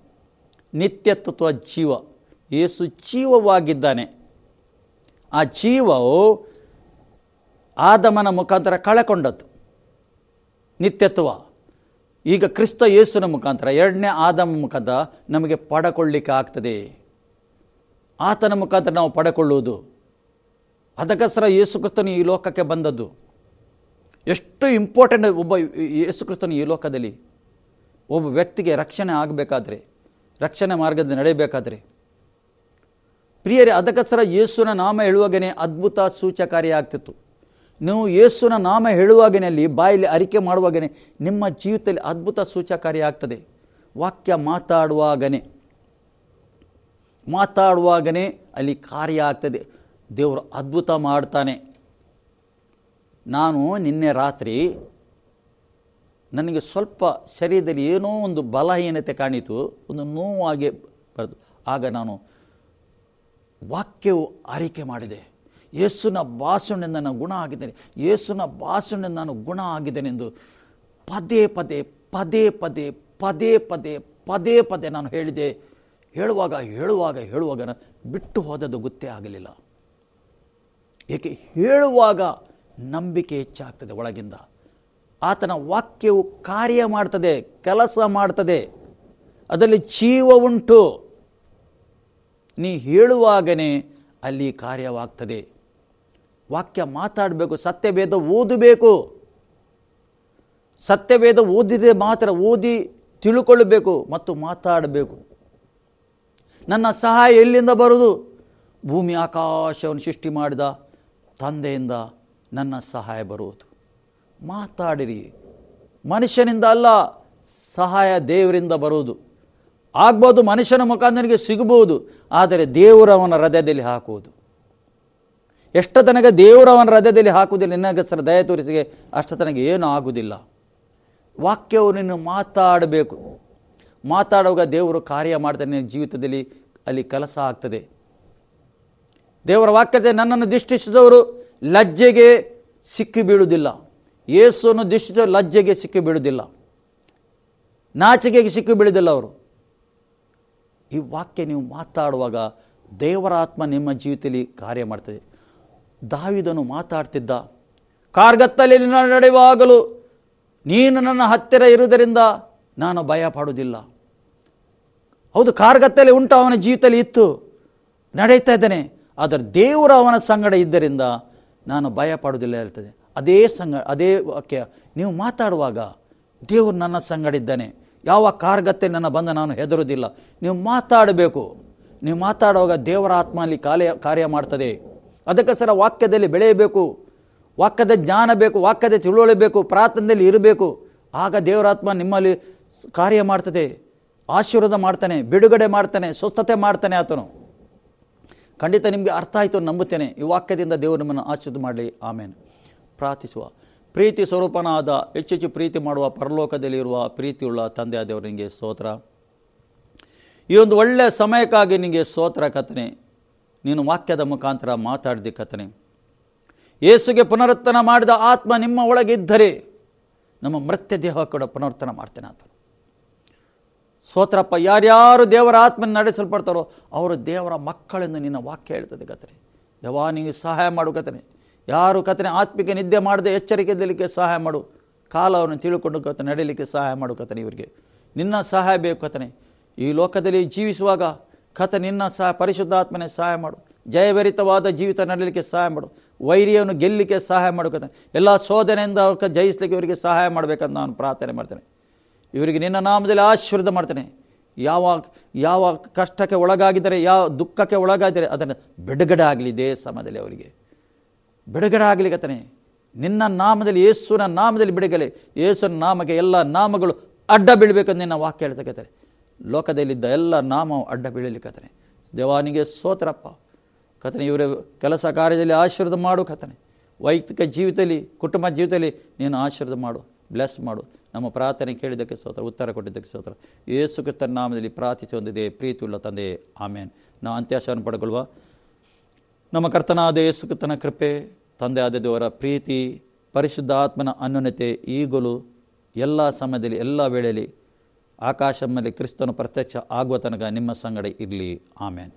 ನಿತ್ಯತ್ವ ಜೀವ. ಯೇಸು ಜೀವವಾಗಿದ್ದಾನೆ. ಆ ಜೀವವು ಆದಮನ ಮುಖಾಂತರ ಕಳಕೊಂಡದ್ದು ನಿತ್ಯತ್ವ. ಈಗ ಕ್ರಿಸ್ತ ಯೇಸುವಿನ ಮುಖಾಂತರ, 2ನೇ ಆದಮ ಮುಖಾಂತರ ನಮಗೆ ಪಡಕೊಳ್ಳಿಕ್ಕೆ ಆಗ್ತದೆ. ಆತನ ಮುಖಾಂತರ ನಾವು ಪಡಕೊಳ್ಳುವುದು. ಅದಕ್ಕೋಸ್ಕರ ಯೇಸು ಕ್ರಿಸ್ತನು ಈ ಲೋಕಕ್ಕೆ ಬಂದದ್ದು. ಎಷ್ಟು ಇಂಪಾರ್ಟೆಂಟ್ ಒಬ್ಬ ಯೇಸು ಕ್ರಿಸ್ತನು ಈ ಲೋಕದಲ್ಲಿ ಒಬ್ಬ ವ್ಯಕ್ತಿಗೆ ರಕ್ಷಣೆ ಆಗಬೇಕಾದ್ರೆ, ರಕ್ಷಣೆ ಮಾರ್ಗದಲ್ಲಿ ನಡೆಯಬೇಕಾದ್ರೆ. ಪ್ರಿಯರೇ, ಅದಕ್ಕೋಸ್ಕರ ಯೇಸುವಿನ ನಾಮ ಹೇಳುವಾಗನೇ ಅದ್ಭುತ ಸೂಚಕಾರಿ ಆಗ್ತಿತ್ತು. ನೀವು ಯೇಸುವಿನ ನಾಮ ಹೇಳುವಾಗನೇ, ಅಲ್ಲಿ ಬಾಯಲ್ಲಿ ಅರಿಕೆ ಮಾಡುವಾಗನೇ ನಿಮ್ಮ ಜೀವಿತದಲ್ಲಿ ಅದ್ಭುತ ಸೂಚಕಾರಿ ಆಗ್ತದೆ. ವಾಕ್ಯ ಮಾತಾಡುವಾಗನೇ ಅಲ್ಲಿ ಕಾರ್ಯ ಆಗ್ತದೆ. ದೇವರು ಅದ್ಭುತ ಮಾಡ್ತಾನೆ. ನಾನು ನಿನ್ನೆ ರಾತ್ರಿ ನನಗೆ ಸ್ವಲ್ಪ ಶರೀರದಲ್ಲಿ ಏನೋ ಒಂದು ಬಲಹೀನತೆ ಕಾಣಿತು, ಒಂದು ನೋವಾಗಿ ಬರೆದು. ಆಗ ನಾನು ವಾಕ್ಯವು ಅರಿಕೆ ಮಾಡಿದೆ. ಯೇಸುವಿನ ಭಾಷಣದಿಂದ ನಾನು ಗುಣ ಆಗಿದ್ದೇನೆ, ಯೇಸುವಿನ ಭಾಷಣದಿಂದ ನಾನು ಗುಣ ಆಗಿದ್ದೇನೆ ಎಂದು ಪದೇ ಪದೇ ನಾನು ಹೇಳಿದೆ. ಹೇಳುವಾಗ ನಾನು ಬಿಟ್ಟು ಹೋದದ್ದು ಗೊತ್ತೇ ಆಗಲಿಲ್ಲ. ಏಕೆ? ಹೇಳುವಾಗ ನಂಬಿಕೆ ಹೆಚ್ಚಾಗ್ತದೆ ಒಳಗಿಂದ. ಆತನ ವಾಕ್ಯವು ಕಾರ್ಯ ಮಾಡ್ತದೆ, ಕೆಲಸ ಮಾಡ್ತದೆ, ಅದರಲ್ಲಿ ಜೀವ ಉಂಟು. ನೀ ಹೇಳುವಾಗನೇ ಅಲ್ಲಿ ಕಾರ್ಯವಾಗ್ತದೆ. ವಾಕ್ಯ ಮಾತಾಡಬೇಕು, ಸತ್ಯವೇದ ಓದಬೇಕು. ಸತ್ಯವೇದ ಓದಿದೆ ಮಾತ್ರ, ಓದಿ ತಿಳ್ಕೊಳ್ಳಬೇಕು ಮತ್ತು ಮಾತಾಡಬೇಕು. ನನ್ನ ಸಹಾಯ ಎಲ್ಲಿಂದ ಬರುವುದು? ಭೂಮಿ ಆಕಾಶವನ್ನು ಸೃಷ್ಟಿ ಮಾಡಿದ ತಂದೆಯಿಂದ ನನ್ನ ಸಹಾಯ ಬರುವುದು. ಮಾತಾಡಿರಿ. ಮನುಷ್ಯನಿಂದ ಅಲ್ಲ, ಸಹಾಯ ದೇವರಿಂದ ಬರುವುದು. ಆಗ್ಬೋದು, ಮನುಷ್ಯನ ಮುಖಾಂತರನಿಗೆ ಸಿಗಬಹುದು, ಆದರೆ ದೇವರವನ ಹೃದಯದಲ್ಲಿ ಹಾಕುವುದು. ಎಷ್ಟು ತನಕ ದೇವರವನ ಹೃದಯದಲ್ಲಿ ಹಾಕುವುದಿಲ್ಲ, ನಿನಗೆ ಸರ್ ದಯ ತೋರಿಸಿಗೆ ಅಷ್ಟು ತನಕ ಏನೂ ಆಗುವುದಿಲ್ಲ. ವಾಕ್ಯವು ನೀನು ಮಾತಾಡಬೇಕು. ಮಾತಾಡುವಾಗ ದೇವರು ಕಾರ್ಯ ಮಾಡ್ತಾನೆ. ನಿನ್ನ ಜೀವಿತದಲ್ಲಿ ಅಲ್ಲಿ ಕೆಲಸ ಆಗ್ತದೆ. ದೇವರ ವಾಕ್ಯತೆ ನನ್ನನ್ನು ದೃಷ್ಟಿಸಿದವರು ಲಜ್ಜೆಗೆ ಸಿಕ್ಕಿ ಬೀಳುವುದಿಲ್ಲ. ಯೇಸುವನ್ನು ದೃಷ್ಟಿಸಿದವರು ಲಜ್ಜೆಗೆ ಸಿಕ್ಕಿ ಬೀಳುವುದಿಲ್ಲ, ನಾಚಿಕೆಗೆ ಸಿಕ್ಕಿ ಬೀಳುವುದಿಲ್ಲ ಅವರು. ಈ ವಾಕ್ಯ ನೀವು ಮಾತಾಡುವಾಗ ದೇವರ ಆತ್ಮ ನಿಮ್ಮ ಜೀವಿತದಲ್ಲಿ ಕಾರ್ಯ ಮಾಡ್ತದೆ. ದಾವೀದನು ಮಾತಾಡ್ತಿದ್ದ, ಕಾರ್ಗತ್ತಲೆಯಲ್ಲಿ ನಡೆಯುವಾಗಲೂ ನೀನು ನನ್ನ ಹತ್ತಿರ ಇರುವುದರಿಂದ ನಾನು ಭಯ ಪಡುವುದಿಲ್ಲ. ಹೌದು, ಕಾರ್ಗತ್ತಲೆ ಉಂಟು, ಅವನ ಜೀವಿತದಲ್ಲಿ ಇತ್ತು, ನಡೆಯುತ್ತಾ ಇದ್ದಾನೆ. ಆದರೆ ದೇವರು ಅವನ ಸಂಗಡ ಇದ್ದರಿಂದ ನಾನು ಭಯ ಪಡುವುದಿಲ್ಲ ಇರ್ತದೆ. ಅದೇ ವಾಕ್ಯ ನೀವು ಮಾತಾಡುವಾಗ, ದೇವರು ನನ್ನ ಸಂಗಡ ಇದ್ದಾನೆ, ಯಾವ ಕಾರ್ಗತ್ತೆ ನನ್ನ ಬಂದ ನಾನು ಹೆದರುವುದಿಲ್ಲ. ನೀವು ಮಾತಾಡಬೇಕು. ನೀವು ಮಾತಾಡುವಾಗ ದೇವರ ಆತ್ಮ ಅಲ್ಲಿ ಕಾರ್ಯ ಮಾಡ್ತದೆ. ಅದಕ್ಕೋಸ್ಕರ ವಾಕ್ಯದಲ್ಲಿ ಬೆಳೆಯಬೇಕು, ವಾಕ್ಯದ ಜ್ಞಾನ ಬೇಕು, ವಾಕ್ಯದ ತಿಳುವಳಿ ಬೇಕು, ಪ್ರಾರ್ಥನೆಯಲ್ಲಿ ಇರಬೇಕು. ಆಗ ದೇವರಾತ್ಮ ನಿಮ್ಮಲ್ಲಿ ಕಾರ್ಯ ಮಾಡ್ತದೆ, ಆಶೀರ್ವಾದ ಮಾಡ್ತಾನೆ, ಬಿಡುಗಡೆ ಮಾಡ್ತಾನೆ, ಸ್ವಸ್ಥತೆ ಮಾಡ್ತಾನೆ ಆತನು. ಖಂಡಿತ ನಿಮಗೆ ಅರ್ಥ ಆಯಿತು ನಂಬುತ್ತೇನೆ. ಈ ವಾಕ್ಯದಿಂದ ದೇವರು ನಿಮ್ಮನ್ನು ಆಶೀರ್ವಾದ ಮಾಡಲಿ. ಆಮೇಲೆ ಪ್ರಾರ್ಥಿಸುವ. ಪ್ರೀತಿ ಸ್ವರೂಪನಾದ ಹೆಚ್ಚೆಚ್ಚು ಪ್ರೀತಿ ಮಾಡುವ ಪರಲೋಕದಲ್ಲಿರುವ ಪ್ರೀತಿಯುಳ್ಳ ತಂದೆಯ ದೇವರು ನಿಮಗೆ ಸ್ತೋತ್ರ. ಈ ಒಂದು ಒಳ್ಳೆಯ ಸಮಯಕ್ಕಾಗಿ ನಿಮಗೆ ಸ್ತೋತ್ರ ಕರ್ತನೇ. ನೀನು ವಾಕ್ಯದ ಮುಖಾಂತರ ಮಾತಾಡಿದ ಕರ್ತನೇ. ಯೇಸುಗೆ ಪುನರುತ್ಥಾನ ಮಾಡಿದ ಆತ್ಮ ನಿಮ್ಮ ಒಳಗಿದ್ದರೆ ನಮ್ಮ ಮೃತ್ಯ ದೇಹ ಕೂಡ ಪುನರುತ್ಥಾನ ಮಾಡ್ತೇನೆ ಆತ. ಸ್ತೋತ್ರಪ್ಪ. ಯಾರ್ಯಾರು ದೇವರ ಆತ್ಮನ ನಡೆಸಲ್ಪಡ್ತಾರೋ ಅವರು ದೇವರ ಮಕ್ಕಳೆಂದು ನಿನ್ನ ವಾಕ್ಯ ಹೇಳ್ತದೆ ಕರ್ತನೇ. ದೇವಾ ನೀವು ಸಹಾಯ ಮಾಡು ಕರ್ತನೇ. ಯಾರು ಕರ್ತನೇ ಆತ್ಮಿಕ ನಿದ್ದೆ ಮಾಡದೆ ಎಚ್ಚರಿಕೆಯಲ್ಲಿಕ್ಕೆ ಸಹಾಯ ಮಾಡು. ಕಾಲವನ್ನು ತಿಳ್ಕೊಂಡು ಕರ್ತನೇ ನಡೀಲಿಕ್ಕೆ ಸಹಾಯ ಮಾಡು ಕರ್ತನೇ. ಇವರಿಗೆ ನಿನ್ನ ಸಹಾಯ ಬೇಕು ಕರ್ತನೇ. ಈ ಲೋಕದಲ್ಲಿ ಜೀವಿಸುವಾಗ ಕರ್ತನೇ ನಿನ್ನ ಪರಿಶುದ್ಧಾತ್ಮನೇ ಸಹಾಯ ಮಾಡು. ಜಯಭರಿತವಾದ ಜೀವಿತ ನಡೀಲಿಕ್ಕೆ ಸಹಾಯ ಮಾಡು. ವೈರಿಯನ್ನು ಗೆಲ್ಲಲಿಕ್ಕೆ ಸಹಾಯ ಮಾಡು ಕರ್ತನೇ. ಎಲ್ಲ ಶೋಧನೆಯಿಂದ ಅವ್ರಿಗೆ ಜಯಿಸಲಿಕ್ಕೆ ಇವರಿಗೆ ಸಹಾಯ ಮಾಡಬೇಕಂತ ನಾನು ಪ್ರಾರ್ಥನೆ ಮಾಡ್ತೇನೆ. ಇವರಿಗೆ ನಿನ್ನ ನಾಮದಲ್ಲಿ ಆಶೀರ್ವಾದ ಮಾಡ್ತೇನೆ. ಯಾವ ಕಷ್ಟಕ್ಕೆ ಒಳಗಾಗಿದ್ದರೆ, ಯಾವ ದುಃಖಕ್ಕೆ ಒಳಗಾಗಿದ್ದರೆ ಅದನ್ನು ಬಿಡುಗಡೆ ಆಗಲಿ. ಇದೇ ಸಮಯದಲ್ಲಿ ಅವರಿಗೆ ಬಿಡುಗಡೆ ಆಗಲಿ ಕರ್ತನೇ. ನಿನ್ನ ನಾಮದಲ್ಲಿ, ಯೇಸುವಿನ ನಾಮದಲ್ಲಿ ಬಿಡುಗಡೆ. ಯೇಸುವಿನ ನಾಮಕ್ಕೆ ಎಲ್ಲ ನಾಮಗಳು ಅಡ್ಡ ಬೀಳಬೇಕಂತ ನಿನ್ನ ವಾಕ್ಯ ಹೇಳ್ತಕ್ಕಂತಾರೆ. ಲೋಕದಲ್ಲಿದ್ದ ಎಲ್ಲ ನಾಮವು ಅಡ್ಡ ಬೀಳಲಿಕ್ಕತ್ತನೆ. ದೇವಾನಿಗೆ ಸ್ತೋತ್ರಪ್ಪ ಕರ್ತನೇ. ಇವರ ಕೆಲಸ ಕಾರ್ಯದಲ್ಲಿ ಆಶೀರ್ವಾದ ಮಾಡು ಕರ್ತನೇ. ವೈಯಕ್ತಿಕ ಜೀವಿತದಲ್ಲಿ, ಕುಟುಂಬ ಜೀವಿತದಲ್ಲಿ ನೀನು ಆಶೀರ್ವಾದ ಮಾಡು, ಬ್ಲೆಸ್ ಮಾಡು. ನಮ್ಮ ಪ್ರಾರ್ಥನೆ ಕೇಳಿದ್ದಕ್ಕೆ ಸ್ತೋತ್ರ, ಉತ್ತರ ಕೊಟ್ಟಿದ್ದಕ್ಕೆ ಸ್ತೋತ್ರ. ಯೇಸು ಕ್ರಿಸ್ತನ ನಾಮದಲ್ಲಿ ಪ್ರಾರ್ಥಿಸಿ ಹೊಂದಿದೆ ಪ್ರೀತಿಯುಳ್ಳ ತಂದೆ, ಆಮೇನ್. ನಾವು ಅಂತ್ಯಾಶವನ್ನು ಪಡೆದುಕೊಳ್ಳುವ. ನಮ್ಮ ಕರ್ತನಾದ ಯೇಸು ಕ್ರಿಸ್ತನ ಕೃಪೆ, ತಂದೆ ಆದ ದೇವರ ಪ್ರೀತಿ, ಪರಿಶುದ್ಧ ಆತ್ಮನ ಅನ್ಯೋನ್ಯತೆ ಈಗಲೂ ಎಲ್ಲ ಸಮಯದಲ್ಲಿ ಎಲ್ಲ ವೇಳೆಯಲ್ಲಿ ಆಕಾಶ ಮೇಲೆ ಕ್ರಿಸ್ತನು ಪ್ರತ್ಯಕ್ಷ ಆಗುವ ತನಕ ನಿಮ್ಮ ಸಂಗಡ ಇರಲಿ. ಆಮೇನ್.